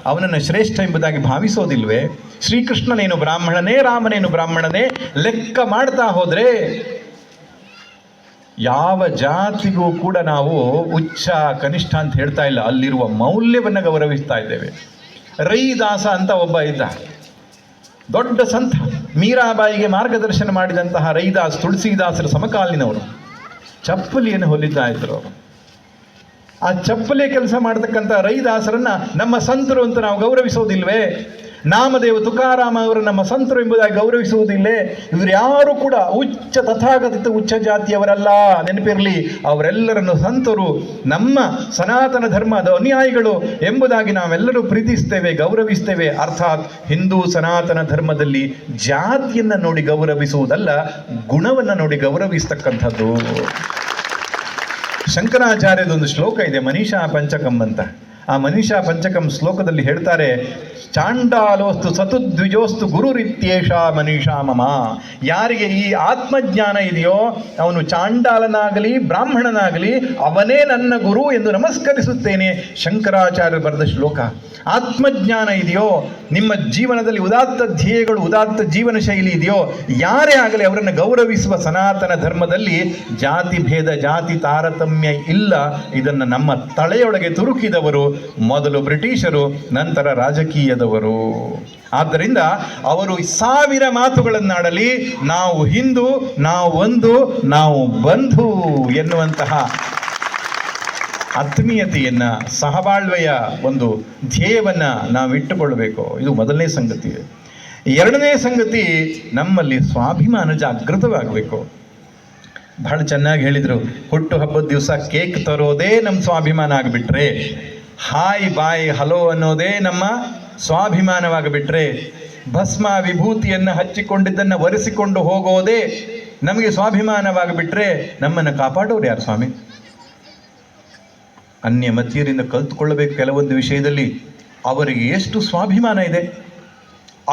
ಅವನನ್ನು ಶ್ರೇಷ್ಠ ಎಂಬುದಾಗಿ ಭಾವಿಸೋದಿಲ್ವೇ? ಶ್ರೀಕೃಷ್ಣನೇನು ಬ್ರಾಹ್ಮಣನೇ, ರಾಮನೇನು ಬ್ರಾಹ್ಮಣನೇ ಲೆಕ್ಕ ಮಾಡ್ತಾ ಹೋದರೆ ಯಾವ ಜಾತಿಗೂ ಕೂಡ ನಾವು ಉಚ್ಚ ಕನಿಷ್ಠ ಅಂತ ಹೇಳ್ತಾ ಇಲ್ಲ, ಅಲ್ಲಿರುವ ಮೌಲ್ಯವನ್ನು ಗೌರವಿಸ್ತಾ ಇದ್ದೇವೆ. ರೈದಾಸ ಅಂತ ಒಬ್ಬ ಇದ್ದ, ದೊಡ್ಡ ಸಂತ. ಮೀರಾಬಾಯಿಗೆ ಮಾರ್ಗದರ್ಶನ ಮಾಡಿದಂತಹ ರೈದಾಸ್ ತುಳಸಿದಾಸರ ಸಮಕಾಲೀನವರು. ಚಪ್ಪಲಿಯನ್ನು ಹೊಲಿತಾ ಇದ್ರು ಅವರು. ಆ ಚಪ್ಪಲಿ ಕೆಲಸ ಮಾಡತಕ್ಕಂಥ ರೈದಾಸರನ್ನ ನಮ್ಮ ಸಂತರು ಅಂತ ನಾವು ಗೌರವಿಸೋದಿಲ್ವೇ? ನಾಮದೇವ ತುಕಾರಾಮ ಅವರು ನಮ್ಮ ಸಂತರು ಎಂಬುದಾಗಿ ಗೌರವಿಸುವುದಿಲ್ಲೇ? ಇವರು ಯಾರು ಕೂಡ ಉಚ್ಚ ತಥಾಗತಿತ ಉಚ್ಚ ಜಾತಿಯವರಲ್ಲ, ನೆನಪಿರಲಿ. ಅವರೆಲ್ಲರನ್ನು ಸಂತರು, ನಮ್ಮ ಸನಾತನ ಧರ್ಮದ ಅನುಯಾಯಿಗಳು ಎಂಬುದಾಗಿ ನಾವೆಲ್ಲರೂ ಪ್ರೀತಿಸ್ತೇವೆ, ಗೌರವಿಸ್ತೇವೆ. ಅರ್ಥಾತ್ ಹಿಂದೂ ಸನಾತನ ಧರ್ಮದಲ್ಲಿ ಜಾತಿಯನ್ನು ನೋಡಿ ಗೌರವಿಸುವುದಲ್ಲ, ಗುಣವನ್ನು ನೋಡಿ ಗೌರವಿಸ್ತಕ್ಕಂಥದ್ದು. ಶಂಕರಾಚಾರ್ಯದೊಂದು ಶ್ಲೋಕ ಇದೆ, ಮನೀಷಾ ಪಂಚಕಂ ಅಂತ. ಆ ಮನೀಷಾ ಪಂಚಕಂ ಶ್ಲೋಕದಲ್ಲಿ ಹೇಳ್ತಾರೆ, ಚಾಂಡಾಲೋಸ್ತು ಸತುದ್ವಿಜೋಸ್ತು ಗುರುರಿತ್ಯೇಷ ಮನೀಷಾ ಮಮ. ಯಾರಿಗೆ ಈ ಆತ್ಮಜ್ಞಾನ ಇದೆಯೋ ಅವನು ಚಾಂಡಾಲನಾಗಲಿ ಬ್ರಾಹ್ಮಣನಾಗಲಿ ಅವನೇ ನನ್ನ ಗುರು ಎಂದು ನಮಸ್ಕರಿಸುತ್ತೇನೆ. ಶಂಕರಾಚಾರ್ಯರು ಬರೆದ ಶ್ಲೋಕ. ಆತ್ಮಜ್ಞಾನ ಇದೆಯೋ, ನಿಮ್ಮ ಜೀವನದಲ್ಲಿ ಉದಾತ್ತ ಧ್ಯೇಯಗಳು, ಉದಾತ್ತ ಜೀವನ ಶೈಲಿ ಇದೆಯೋ, ಯಾರೇ ಆಗಲಿ ಅವರನ್ನು ಗೌರವಿಸುವ ಸನಾತನ ಧರ್ಮದಲ್ಲಿ ಜಾತಿ ಭೇದ, ಜಾತಿ ತಾರತಮ್ಯ ಇಲ್ಲ. ಇದನ್ನು ನಮ್ಮ ತಲೆಯೊಳಗೆ ತುರುಕಿದವರು ಮೊದಲು ಬ್ರಿಟಿಷರು, ನಂತರ ರಾಜಕೀಯದವರು. ಆದ್ದರಿಂದ ಅವರು 1000 ಮಾತುಗಳನ್ನಾಡಲಿ, ನಾವು ಹಿಂದೂ, ನಾವು ಒಂದು, ನಾವು ಬಂಧು ಎನ್ನುವಂತಹ ಆತ್ಮೀಯತೆಯನ್ನು, ಸಹಬಾಳ್ವೆಯ ಒಂದು ಧ್ಯೇಯವನ್ನು ನಾವು ಇಟ್ಟುಕೊಳ್ಳಬೇಕು. ಇದು ಮೊದಲನೇ ಸಂಗತಿ. ಎರಡನೇ ಸಂಗತಿ, ನಮ್ಮಲ್ಲಿ ಸ್ವಾಭಿಮಾನ ಜಾಗೃತವಾಗಬೇಕು. ಬಹಳ ಚೆನ್ನಾಗಿ ಹೇಳಿದರು, ಹುಟ್ಟು ಹಬ್ಬದ ದಿವಸ ಕೇಕ್ ತರೋದೇ ನಮ್ಮ ಸ್ವಾಭಿಮಾನ ಆಗಿಬಿಟ್ರೆ, ಹಾಯ್ ಬಾಯ್ ಹಲೋ ಅನ್ನೋದೇ ನಮ್ಮ ಸ್ವಾಭಿಮಾನವಾಗಿಬಿಟ್ರೆ, ಭಸ್ಮ ವಿಭೂತಿಯನ್ನು ಹಚ್ಚಿಕೊಂಡಿದ್ದನ್ನು ಒರೆಸಿಕೊಂಡು ಹೋಗೋದೇ ನಮಗೆ ಸ್ವಾಭಿಮಾನವಾಗಿಬಿಟ್ರೆ, ನಮ್ಮನ್ನು ಕಾಪಾಡೋರು ಯಾರು ಸ್ವಾಮಿ? ಅನ್ಯ ಮತೀಯರಿಂದ ಕಲಿತುಕೊಳ್ಳಬೇಕು ಕೆಲವೊಂದು ವಿಷಯದಲ್ಲಿ. ಅವರಿಗೆ ಎಷ್ಟು ಸ್ವಾಭಿಮಾನ ಇದೆ,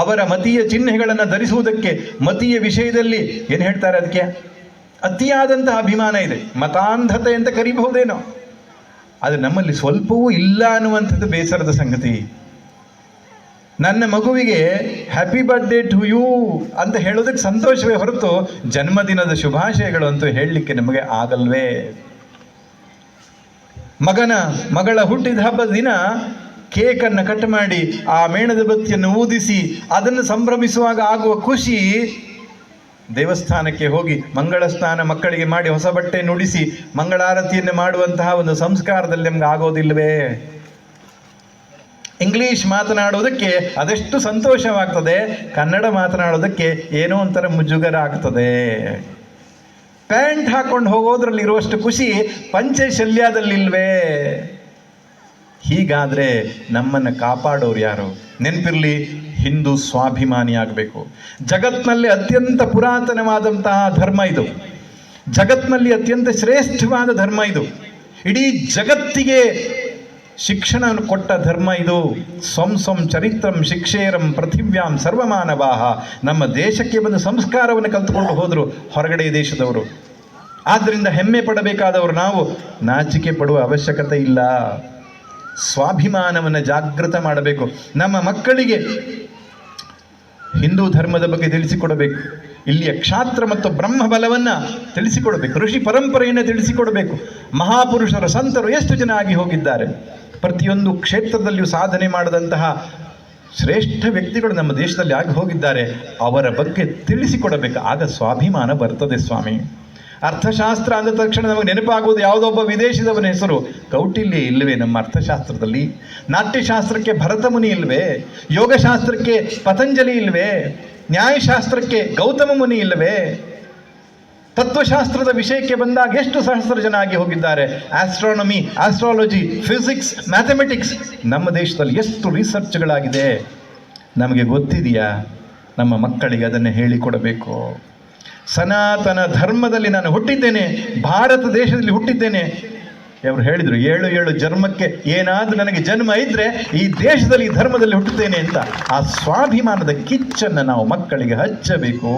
ಅವರ ಮತೀಯ ಚಿಹ್ನೆಗಳನ್ನು ಧರಿಸುವುದಕ್ಕೆ, ಮತೀಯ ವಿಷಯದಲ್ಲಿ ಏನು ಹೇಳ್ತಾರೆ ಅದಕ್ಕೆ ಅತಿಯಾದಂತಹ ಅಭಿಮಾನ ಇದೆ. ಮತಾಂಧತೆ ಅಂತ ಕರಿಬಹುದೇನೋ, ಅದು ನಮ್ಮಲ್ಲಿ ಸ್ವಲ್ಪವೂ ಇಲ್ಲ ಅನ್ನುವಂಥದ್ದು ಬೇಸರದ ಸಂಗತಿ. ನನ್ನ ಮಗುವಿಗೆ ಹ್ಯಾಪಿ ಬರ್ತ್ಡೇ ಟು ಯು ಅಂತ ಹೇಳೋದಕ್ಕೆ ಸಂತೋಷವೇ ಹೊರತು ಜನ್ಮದಿನದ ಶುಭಾಶಯಗಳು ಅಂತೂ ಹೇಳಲಿಕ್ಕೆ ನಮಗೆ ಆಗಲ್ವೇ? ಮಗಳ ಹುಟ್ಟಿದ ಹಬ್ಬದ ದಿನ ಕೇಕನ್ನು ಕಟ್ ಮಾಡಿ ಆ ಮೇಣದ ಬತ್ತಿಯನ್ನು ಊದಿಸಿ ಅದನ್ನು ಸಂಭ್ರಮಿಸುವಾಗ ಆಗುವ ಖುಷಿ, ದೇವಸ್ಥಾನಕ್ಕೆ ಹೋಗಿ ಮಂಗಳ ಸ್ನಾನ ಮಕ್ಕಳಿಗೆ ಮಾಡಿ ಹೊಸ ಬಟ್ಟೆ ನುಡಿಸಿ ಮಂಗಳಾರತಿಯನ್ನು ಮಾಡುವಂತಹ ಒಂದು ಸಂಸ್ಕಾರದಲ್ಲಿ ನಮ್ಗೆ ಆಗೋದಿಲ್ವೇ? ಇಂಗ್ಲಿಷ್ ಮಾತನಾಡೋದಕ್ಕೆ ಅದೆಷ್ಟು ಸಂತೋಷವಾಗ್ತದೆ, ಕನ್ನಡ ಮಾತನಾಡೋದಕ್ಕೆ ಏನೋ ಒಂಥರ ಮುಜುಗರ ಆಗ್ತದೆ. ಪ್ಯಾಂಟ್ ಹಾಕೊಂಡು ಹೋಗೋದ್ರಲ್ಲಿ ಇರುವಷ್ಟು ಖುಷಿ ಪಂಚೆ ಶಲ್ಯದಲ್ಲಿಲ್ವೇ? ಹೀಗಾದರೆ ನಮ್ಮನ್ನು ಕಾಪಾಡೋರು ಯಾರು? ನೆನಪಿರಲಿ, ಹಿಂದೂ ಸ್ವಾಭಿಮಾನಿ ಆಗಬೇಕು. ಜಗತ್ತಿನಲ್ಲಿ ಅತ್ಯಂತ ಪುರಾತನವಾದಂತಹ ಧರ್ಮ ಇದು, ಜಗತ್ತಿನಲ್ಲಿ ಅತ್ಯಂತ ಶ್ರೇಷ್ಠವಾದ ಧರ್ಮ ಇದು, ಇಡೀ ಜಗತ್ತಿಗೆ ಶಿಕ್ಷಣವನ್ನು ಕೊಟ್ಟ ಧರ್ಮ ಇದು. ಸ್ವಂ ಚರಿತ್ರಂ ಶಿಕ್ಷೇರಂ ಪೃಥಿವ್ಯಾಂ ಸರ್ವಮಾನವಾಹ. ನಮ್ಮ ದೇಶಕ್ಕೆ ಬಂದು ಸಂಸ್ಕಾರವನ್ನು ಕಲಿತುಕೊಂಡು ಹೋದರು ಹೊರಗಡೆ ದೇಶದವರು. ಆದ್ದರಿಂದ ಹೆಮ್ಮೆ ಪಡಬೇಕಾದವರು ನಾವು, ನಾಚಿಕೆ ಪಡುವ ಅವಶ್ಯಕತೆ ಇಲ್ಲ. ಸ್ವಾಭಿಮಾನವನ್ನು ಜಾಗೃತ ಮಾಡಬೇಕು. ನಮ್ಮ ಮಕ್ಕಳಿಗೆ ಹಿಂದೂ ಧರ್ಮದ ಬಗ್ಗೆ ತಿಳಿಸಿಕೊಡಬೇಕು. ಇಲ್ಲಿಯ ಕ್ಷಾತ್ರ ಮತ್ತು ಬ್ರಹ್ಮ ಬಲವನ್ನು ತಿಳಿಸಿಕೊಡಬೇಕು. ಋಷಿ ಪರಂಪರೆಯನ್ನು ತಿಳಿಸಿಕೊಡಬೇಕು. ಮಹಾಪುರುಷರ ಸಂತರು ಎಷ್ಟು ಜನ ಆಗಿ ಹೋಗಿದ್ದಾರೆ, ಪ್ರತಿಯೊಂದು ಕ್ಷೇತ್ರದಲ್ಲಿಯೂ ಸಾಧನೆ ಮಾಡಿದಂತಹ ಶ್ರೇಷ್ಠ ವ್ಯಕ್ತಿಗಳು ನಮ್ಮ ದೇಶದಲ್ಲಿ ಆಗಿ ಹೋಗಿದ್ದಾರೆ, ಅವರ ಬಗ್ಗೆ ತಿಳಿಸಿಕೊಡಬೇಕು. ಆಗ ಸ್ವಾಭಿಮಾನ ಬರ್ತದೆ ಸ್ವಾಮಿ. ಅರ್ಥಶಾಸ್ತ್ರ ಅಂದ ತಕ್ಷಣ ನಮಗೆ ನೆನಪಾಗುವುದು ಯಾವುದೊಬ್ಬ ವಿದೇಶದವನ ಹೆಸರು. ಕೌಟಿಲ್ಯ ಇಲ್ಲವೇ ನಮ್ಮ ಅರ್ಥಶಾಸ್ತ್ರದಲ್ಲಿ? ನಾಟ್ಯಶಾಸ್ತ್ರಕ್ಕೆ ಭರತಮುನಿ ಇಲ್ವೇ? ಯೋಗಶಾಸ್ತ್ರಕ್ಕೆ ಪತಂಜಲಿ ಇಲ್ವೇ? ನ್ಯಾಯಶಾಸ್ತ್ರಕ್ಕೆ ಗೌತಮ ಮುನಿ ಇಲ್ಲವೇ? ತತ್ವಶಾಸ್ತ್ರದ ವಿಷಯಕ್ಕೆ ಬಂದಾಗ ಎಷ್ಟು ಸಹಸ್ರ ಜನ ಆಗಿ ಹೋಗಿದ್ದಾರೆ. ಆಸ್ಟ್ರಾನಮಿ, ಆಸ್ಟ್ರಾಲಜಿ, ಫಿಸಿಕ್ಸ್, ಮ್ಯಾಥಮೆಟಿಕ್ಸ್, ನಮ್ಮ ದೇಶದಲ್ಲಿ ಎಷ್ಟು ರಿಸರ್ಚ್ಗಳಾಗಿದೆ ನಮಗೆ ಗೊತ್ತಿದೆಯಾ? ನಮ್ಮ ಮಕ್ಕಳಿಗೆ ಅದನ್ನು ಹೇಳಿಕೊಡಬೇಕು. ಸನಾತನ ಧರ್ಮದಲ್ಲಿ ನಾನು ಹುಟ್ಟಿದ್ದೇನೆ, ಭಾರತ ದೇಶದಲ್ಲಿ ಹುಟ್ಟಿದ್ದೇನೆ. ಅವರು ಹೇಳಿದರು 7 ಜನ್ಮಕ್ಕೆ ಏನಾದರೂ ನನಗೆ ಜನ್ಮ ಇದ್ದರೆ ಈ ದೇಶದಲ್ಲಿ, ಈ ಧರ್ಮದಲ್ಲಿ ಹುಟ್ಟುತ್ತೇನೆ ಅಂತ. ಆ ಸ್ವಾಭಿಮಾನದ ಕಿಚ್ಚನ್ನು ನಾವು ಮಕ್ಕಳಿಗೆ ಹಚ್ಚಬೇಕು.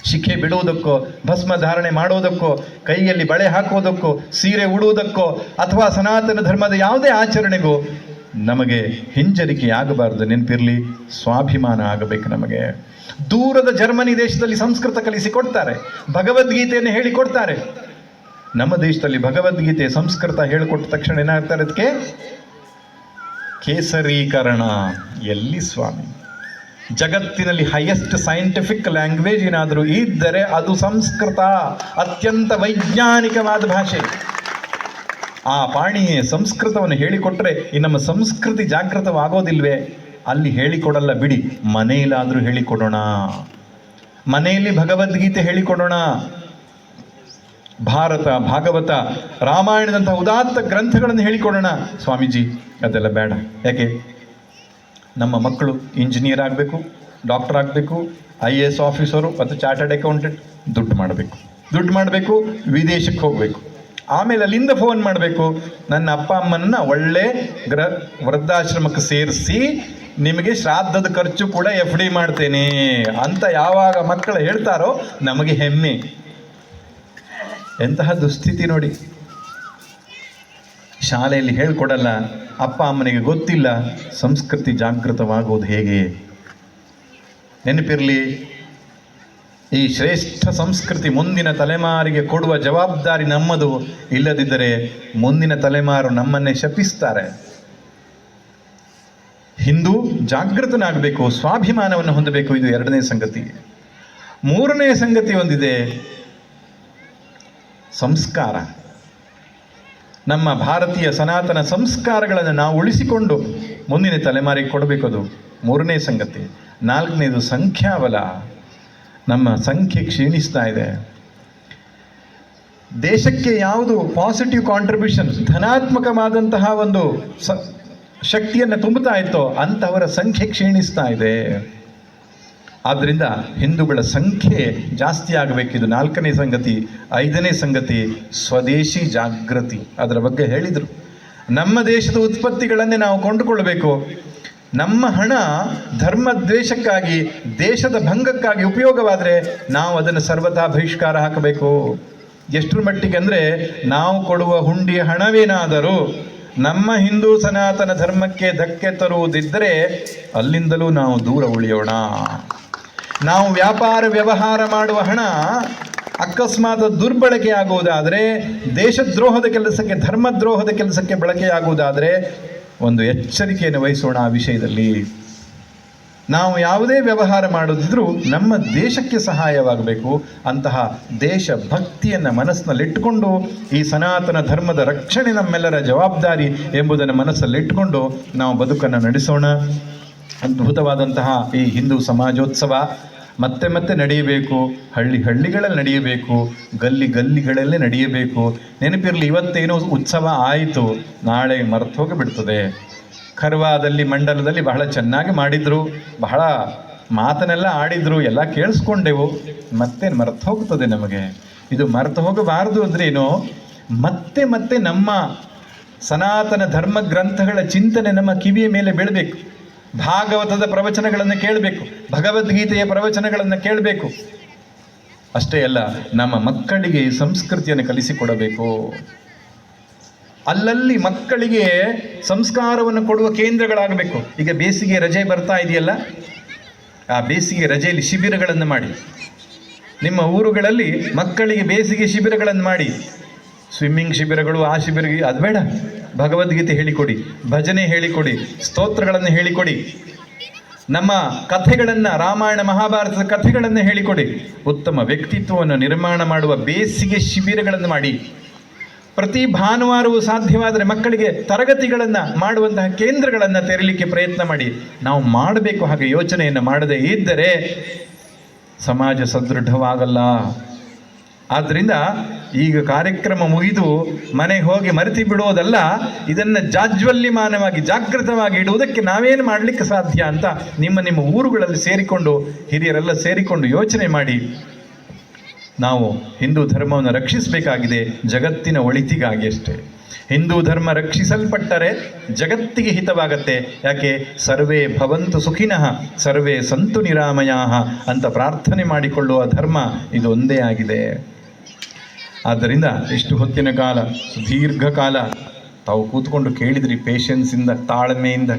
ಶಿಖೆ ಬಿಡುವುದಕ್ಕೋ, ಭಸ್ಮ ಧಾರಣೆ ಮಾಡುವುದಕ್ಕೋ, ಕೈಯಲ್ಲಿ ಬಳೆ ಹಾಕುವುದಕ್ಕೋ, ಸೀರೆ ಉಡುವುದಕ್ಕೋ, ಅಥವಾ ಸನಾತನ ಧರ್ಮದ ಯಾವುದೇ ಆಚರಣೆಗೂ ನಮಗೆ ಹಿಂಜರಿಕೆ ಆಗಬಾರದು. ನೆನಪಿರಲಿ, ಸ್ವಾಭಿಮಾನ ಆಗಬೇಕು ನಮಗೆ. ದೂರದ ಜರ್ಮನಿ ದೇಶದಲ್ಲಿ ಸಂಸ್ಕೃತ ಕಲಿಸಿಕೊಡ್ತಾರೆ, ಭಗವದ್ಗೀತೆಯನ್ನು ಹೇಳಿಕೊಡ್ತಾರೆ. ನಮ್ಮ ದೇಶದಲ್ಲಿ ಭಗವದ್ಗೀತೆ ಸಂಸ್ಕೃತ ಹೇಳಿಕೊಟ್ಟ ತಕ್ಷಣ ಏನಾಗ್ತಾರೆ? ಅದಕ್ಕೆ ಕೇಸರೀಕರಣ. ಎಲ್ಲಿ ಸ್ವಾಮಿ? ಜಗತ್ತಿನಲ್ಲಿ ಹೈಯೆಸ್ಟ್ ಸೈಂಟಿಫಿಕ್ ಲ್ಯಾಂಗ್ವೇಜ್ ಏನಾದರೂ ಇದ್ದರೆ ಅದು ಸಂಸ್ಕೃತ. ಅತ್ಯಂತ ವೈಜ್ಞಾನಿಕವಾದ ಭಾಷೆ. ಆ ಪಾಣಿಯೇ ಸಂಸ್ಕೃತವನ್ನು ಹೇಳಿಕೊಟ್ರೆ ಈ ನಮ್ಮ ಸಂಸ್ಕೃತಿ ಜಾಗೃತವಾಗೋದಿಲ್ವೇ? ಅಲ್ಲಿ ಹೇಳಿಕೊಡಲ್ಲ ಬಿಡಿ, ಮನೆಯಲ್ಲಾದರೂ ಹೇಳಿಕೊಡೋಣ. ಮನೆಯಲ್ಲಿ ಭಗವದ್ಗೀತೆ ಹೇಳಿಕೊಡೋಣ. ಭಾರತ, ಭಾಗವತ, ರಾಮಾಯಣದಂತಹ ಉದಾತ್ತ ಗ್ರಂಥಗಳನ್ನು ಹೇಳಿಕೊಡೋಣ. ಸ್ವಾಮೀಜಿ ಅದೆಲ್ಲ ಬೇಡ. ಯಾಕೆ? ನಮ್ಮ ಮಕ್ಕಳು ಇಂಜಿನಿಯರ್ ಆಗಬೇಕು, ಡಾಕ್ಟರ್ ಆಗಬೇಕು, IAS ಆಫೀಸರು ಮತ್ತು ಚಾರ್ಟರ್ಡ್ ಅಕೌಂಟೆಂಟ್. ದುಡ್ಡು ಮಾಡಬೇಕು, ವಿದೇಶಕ್ಕೆ ಹೋಗಬೇಕು. ಆಮೇಲೆ ಅಲ್ಲಿಂದ ಫೋನ್ ಮಾಡಬೇಕು, ನನ್ನ ಅಪ್ಪ ಅಮ್ಮನನ್ನ ಒಳ್ಳೆ ವೃದ್ಧಾಶ್ರಮಕ್ಕೆ ಸೇರಿಸಿ ನಿಮಗೆ ಶ್ರಾದ್ದದ ಖರ್ಚು ಕೂಡ FD ಮಾಡ್ತೇನೆ ಅಂತ ಯಾವಾಗ ಮಕ್ಕಳು ಹೇಳ್ತಾರೋ ನಮಗೆ ಹೆಮ್ಮೆ. ಎಂತಹ ದುಸ್ಥಿತಿ ನೋಡಿ. ಶಾಲೆಯಲ್ಲಿ ಹೇಳ್ಕೊಡಲ್ಲ, ಅಪ್ಪ ಅಮ್ಮನಿಗೆ ಗೊತ್ತಿಲ್ಲ. ಸಂಸ್ಕೃತಿ ಜಾಗೃತವಾಗುವುದು ಹೇಗೆ? ನೆನಪಿರಲಿ, ಈ ಶ್ರೇಷ್ಠ ಸಂಸ್ಕೃತಿ ಮುಂದಿನ ತಲೆಮಾರಿಗೆ ಕೊಡುವ ಜವಾಬ್ದಾರಿ ನಮ್ಮದು. ಇಲ್ಲದಿದ್ದರೆ ಮುಂದಿನ ತಲೆಮಾರು ನಮ್ಮನ್ನೇ ಶಪಿಸ್ತಾರೆ. ಹಿಂದೂ ಜಾಗೃತನಾಗಬೇಕು, ಸ್ವಾಭಿಮಾನವನ್ನು ಹೊಂದಬೇಕು. ಇದು 2ನೇ ಸಂಗತಿ. 3ನೇ ಸಂಗತಿ ಒಂದಿದೆ, ಸಂಸ್ಕಾರ. ನಮ್ಮ ಭಾರತೀಯ ಸನಾತನ ಸಂಸ್ಕಾರಗಳನ್ನು ನಾವು ಉಳಿಸಿಕೊಂಡು ಮುಂದಿನ ತಲೆಮಾರಿಗೆ ಕೊಡಬೇಕು. ಅದು 3ನೇ ಸಂಗತಿ. 4ನೇದು ಸಂಖ್ಯಾಬಲ. ನಮ್ಮ ಸಂಖ್ಯೆ ಕ್ಷೀಣಿಸ್ತಾ ಇದೆ. ದೇಶಕ್ಕೆ ಯಾವುದು ಪಾಸಿಟಿವ್ ಕಾಂಟ್ರಿಬ್ಯೂಷನ್, ಧನಾತ್ಮಕವಾದಂತಹ ಒಂದು ಶಕ್ತಿಯನ್ನು ತುಂಬುತ್ತಾ ಇತ್ತೋ ಅಂಥವರ ಸಂಖ್ಯೆ ಕ್ಷೀಣಿಸ್ತಾ ಇದೆ. ಆದ್ದರಿಂದ ಹಿಂದೂಗಳ ಸಂಖ್ಯೆ ಜಾಸ್ತಿ ಆಗಬೇಕಿದು 4ನೇ ಸಂಗತಿ. 5ನೇ ಸಂಗತಿ ಸ್ವದೇಶಿ ಜಾಗೃತಿ. ಅದರ ಬಗ್ಗೆ ಹೇಳಿದರು. ನಮ್ಮ ದೇಶದ ಉತ್ಪತ್ತಿಗಳನ್ನೇ ನಾವು ಕೊಂಡುಕೊಳ್ಳಬೇಕು. ನಮ್ಮ ಹಣ ಧರ್ಮದ್ವೇಷಕ್ಕಾಗಿ, ದೇಶದ ಭಂಗಕ್ಕಾಗಿ ಉಪಯೋಗವಾದರೆ ನಾವು ಅದನ್ನು ಸರ್ವಥಾ ಬಹಿಷ್ಕಾರ ಹಾಕಬೇಕು. ಎಷ್ಟರ ಮಟ್ಟಿಗೆ ಅಂದರೆ, ನಾವು ಕೊಡುವ ಹುಂಡಿಯ ಹಣವೇನಾದರೂ ನಮ್ಮ ಹಿಂದೂ ಸನಾತನ ಧರ್ಮಕ್ಕೆ ಧಕ್ಕೆ ತರುವುದಿದ್ದರೆ ಅಲ್ಲಿಂದಲೂ ನಾವು ದೂರ ಉಳಿಯೋಣ. ನಾವು ವ್ಯಾಪಾರ ವ್ಯವಹಾರ ಮಾಡುವ ಹಣ ಅಕಸ್ಮಾತ್ ದುರ್ಬಳಕೆಯಾಗುವುದಾದರೆ, ದೇಶದ್ರೋಹದ ಕೆಲಸಕ್ಕೆ, ಧರ್ಮದ್ರೋಹದ ಕೆಲಸಕ್ಕೆ ಬಳಕೆಯಾಗುವುದಾದರೆ ಒಂದು ಎಚ್ಚರಿಕೆಯನ್ನು ವಹಿಸೋಣ. ಆ ವಿಷಯದಲ್ಲಿ ನಾವು ಯಾವುದೇ ವ್ಯವಹಾರ ಮಾಡೋದಿದ್ರೂ ನಮ್ಮ ದೇಶಕ್ಕೆ ಸಹಾಯವಾಗಬೇಕು. ಅಂತಹ ದೇಶ ಭಕ್ತಿಯನ್ನು ಮನಸ್ಸಿನಲ್ಲಿಟ್ಟುಕೊಂಡು ಈ ಸನಾತನ ಧರ್ಮದ ರಕ್ಷಣೆ ನಮ್ಮೆಲ್ಲರ ಜವಾಬ್ದಾರಿ ಎಂಬುದನ್ನು ಮನಸ್ಸಲ್ಲಿಟ್ಟುಕೊಂಡು ನಾವು ಬದುಕನ್ನು ನಡೆಸೋಣ. ಅದ್ಭುತವಾದಂತಹ ಈ ಹಿಂದೂ ಸಮಾಜೋತ್ಸವ ಮತ್ತೆ ಮತ್ತೆ ನಡೆಯಬೇಕು. ಹಳ್ಳಿಗಳಲ್ಲಿ ನಡೆಯಬೇಕು, ಗಲ್ಲಿಗಳಲ್ಲೇ ನಡೆಯಬೇಕು. ನೆನಪಿರಲಿ, ಇವತ್ತೇನೋ ಉತ್ಸವ ಆಯಿತು, ನಾಳೆ ಮರೆತು ಹೋಗಿಬಿಡ್ತದೆ. ಖರ್ವಾದಲ್ಲಿ, ಮಂಡಲದಲ್ಲಿ ಬಹಳ ಚೆನ್ನಾಗಿ ಮಾಡಿದರು, ಬಹಳ ಮಾತನ್ನೆಲ್ಲ ಆಡಿದರು, ಎಲ್ಲ ಕೇಳಿಸ್ಕೊಂಡೆವು. ಮತ್ತೆ ಮರೆತು ಹೋಗ್ತದೆ ನಮಗೆ. ಇದು ಮರೆತು ಹೋಗಬಾರದು ಅಂದ್ರೇನು, ಮತ್ತೆ ಮತ್ತೆ ನಮ್ಮ ಸನಾತನ ಧರ್ಮ ಗ್ರಂಥಗಳ ಚಿಂತನೆ ನಮ್ಮ ಕಿವಿಯ ಮೇಲೆ ಬೀಳಬೇಕು. ಭಾಗವತದ ಪ್ರವಚನಗಳನ್ನು ಕೇಳಬೇಕು, ಭಗವದ್ಗೀತೆಯ ಪ್ರವಚನಗಳನ್ನು ಕೇಳಬೇಕು. ಅಷ್ಟೇ ಅಲ್ಲ, ನಮ್ಮ ಮಕ್ಕಳಿಗೆ ಈ ಸಂಸ್ಕೃತಿಯನ್ನು ಕಲಿಸಿಕೊಡಬೇಕು. ಅಲ್ಲಲ್ಲಿ ಮಕ್ಕಳಿಗೆ ಸಂಸ್ಕಾರವನ್ನು ಕೊಡುವ ಕೇಂದ್ರಗಳಾಗಬೇಕು. ಈಗ ಬೇಸಿಗೆ ರಜೆ ಬರ್ತಾ ಇದೆಯಲ್ಲ, ಆ ಬೇಸಿಗೆ ರಜೆಯಲ್ಲಿ ಶಿಬಿರಗಳನ್ನು ಮಾಡಿ. ನಿಮ್ಮ ಊರುಗಳಲ್ಲಿ ಮಕ್ಕಳಿಗೆ ಬೇಸಿಗೆ ಶಿಬಿರಗಳನ್ನು ಮಾಡಿ. ಸ್ವಿಮ್ಮಿಂಗ್ ಶಿಬಿರಗಳು, ಆ ಶಿಬಿರ ಅದು ಬೇಡ. ಭಗವದ್ಗೀತೆ ಹೇಳಿಕೊಡಿ, ಭಜನೆ ಹೇಳಿಕೊಡಿ, ಸ್ತೋತ್ರಗಳನ್ನು ಹೇಳಿಕೊಡಿ, ನಮ್ಮ ಕಥೆಗಳನ್ನು, ರಾಮಾಯಣ ಮಹಾಭಾರತದ ಕಥೆಗಳನ್ನು ಹೇಳಿಕೊಡಿ. ಉತ್ತಮ ವ್ಯಕ್ತಿತ್ವವನ್ನು ನಿರ್ಮಾಣ ಮಾಡುವ ಬೇಸಿಗೆ ಶಿಬಿರಗಳನ್ನು ಮಾಡಿ, ಪ್ರತಿ ಭಾನುವಾರವೂ ಸಾಧ್ಯವಾದರೆ ಮಕ್ಕಳಿಗೆ ತರಗತಿಗಳನ್ನು ಮಾಡುವಂತಹ ಕೇಂದ್ರಗಳನ್ನು ತೆರಲಿಕ್ಕೆ ಪ್ರಯತ್ನ ಮಾಡಿ. ನಾವು ಮಾಡಬೇಕು. ಹಾಗೆ ಯೋಚನೆಯನ್ನು ಮಾಡದೇ ಇದ್ದರೆ ಸಮಾಜ ಸದೃಢವಾಗಲ್ಲ. ಆದ್ದರಿಂದ ಈಗ ಕಾರ್ಯಕ್ರಮ ಮುಗಿದು ಮನೆಗೆ ಹೋಗಿ ಮರೆತು ಬಿಡುವುದಲ್ಲ, ಇದನ್ನು ಜಾಜ್ವಲ್ಯಮಾನವಾಗಿ ಜಾಗೃತವಾಗಿ ಇಡುವುದಕ್ಕೆ ನಾವೇನು ಮಾಡಲಿಕ್ಕೆ ಸಾಧ್ಯ ಅಂತ ನಿಮ್ಮ ಊರುಗಳಲ್ಲಿ ಸೇರಿಕೊಂಡು, ಹಿರಿಯರೆಲ್ಲ ಸೇರಿಕೊಂಡು ಯೋಚನೆ ಮಾಡಿ. ನಾವು ಹಿಂದೂ ಧರ್ಮವನ್ನು ರಕ್ಷಿಸಬೇಕಾಗಿದೆ, ಜಗತ್ತಿನ ಒಳಿತಿಗಾಗಿ ಅಷ್ಟೇ. ಹಿಂದೂ ಧರ್ಮ ರಕ್ಷಿಸಲ್ಪಟ್ಟರೆ ಜಗತ್ತಿಗೆ ಹಿತವಾಗತ್ತೆ. ಯಾಕೆ? ಸರ್ವೇ ಭವಂತು ಸುಖಿನಃ ಸರ್ವೇ ಸಂತು ನಿರಾಮಯಾಃ ಅಂತ ಪ್ರಾರ್ಥನೆ ಮಾಡಿಕೊಳ್ಳುವ ಧರ್ಮ ಇದು ಒಂದೇ ಆಗಿದೆ. ಆದ್ದರಿಂದ ಇಷ್ಟು ಹೊತ್ತಿನ ಕಾಲ, ಸುದೀರ್ಘ ಕಾಲ ತಾವು ಕೂತ್ಕೊಂಡು ಕೇಳಿದ್ರಿ ಪೇಷನ್ಸಿಂದ, ತಾಳ್ಮೆಯಿಂದ.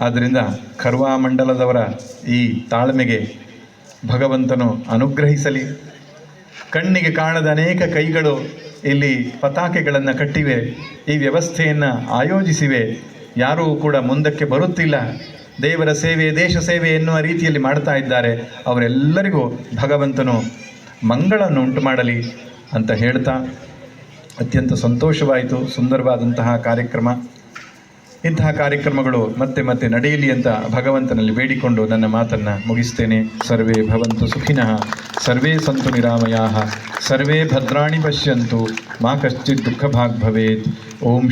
ಆದ್ದರಿಂದ ಖರ್ವಾ ಮಂಡಲದವರ ಈ ತಾಳ್ಮೆಗೆ ಭಗವಂತನು ಅನುಗ್ರಹಿಸಲಿ. ಕಣ್ಣಿಗೆ ಕಾಣದ ಅನೇಕ ಕೈಗಳು ಇಲ್ಲಿ ಪತಾಕೆಗಳನ್ನು ಕಟ್ಟಿವೆ, ಈ ವ್ಯವಸ್ಥೆಯನ್ನು ಆಯೋಜಿಸಿವೆ. ಯಾರೂ ಕೂಡ ಮುಂದಕ್ಕೆ ಬರುತ್ತಿಲ್ಲ. ದೇವರ ಸೇವೆ, ದೇಶ ಸೇವೆ ಎನ್ನುವ ರೀತಿಯಲ್ಲಿ ಮಾಡ್ತಾ ಇದ್ದಾರೆ. ಅವರೆಲ್ಲರಿಗೂ ಭಗವಂತನು ಮಂಗಳವನ್ನು ಉಂಟು ಮಾಡಲಿ ಅಂತ ಹೇಳ್ತಾ, ಅತ್ಯಂತ ಸಂತೋಷವಾಯಿತು. ಸುಂದರವಾದಂತಹ ಕಾರ್ಯಕ್ರಮ. ಇಂತಹ ಕಾರ್ಯಕ್ರಮಗಳು ಮತ್ತೆ ಮತ್ತೆ ನಡೆಯಲಿ ಅಂತ ಭಗವಂತನಲ್ಲಿ ಬೇಡಿಕೊಂಡು ನನ್ನ ಮಾತನ್ನು ಮುಗಿಸ್ತೇನೆ. ಸರ್ವೇ ಭವಂತು ಸುಖಿನಃ ಸರ್ವೇ ಸಂತು ನಿರಾಮಯಾಃ ಸರ್ವೇ ಭದ್ರಾಣಿ ಪಶ್ಯಂತು ಮಾ ಕಶ್ಚಿತ್ ದುಃಖ ಭಾಗ್ ಭವೇತ್. ಓಂ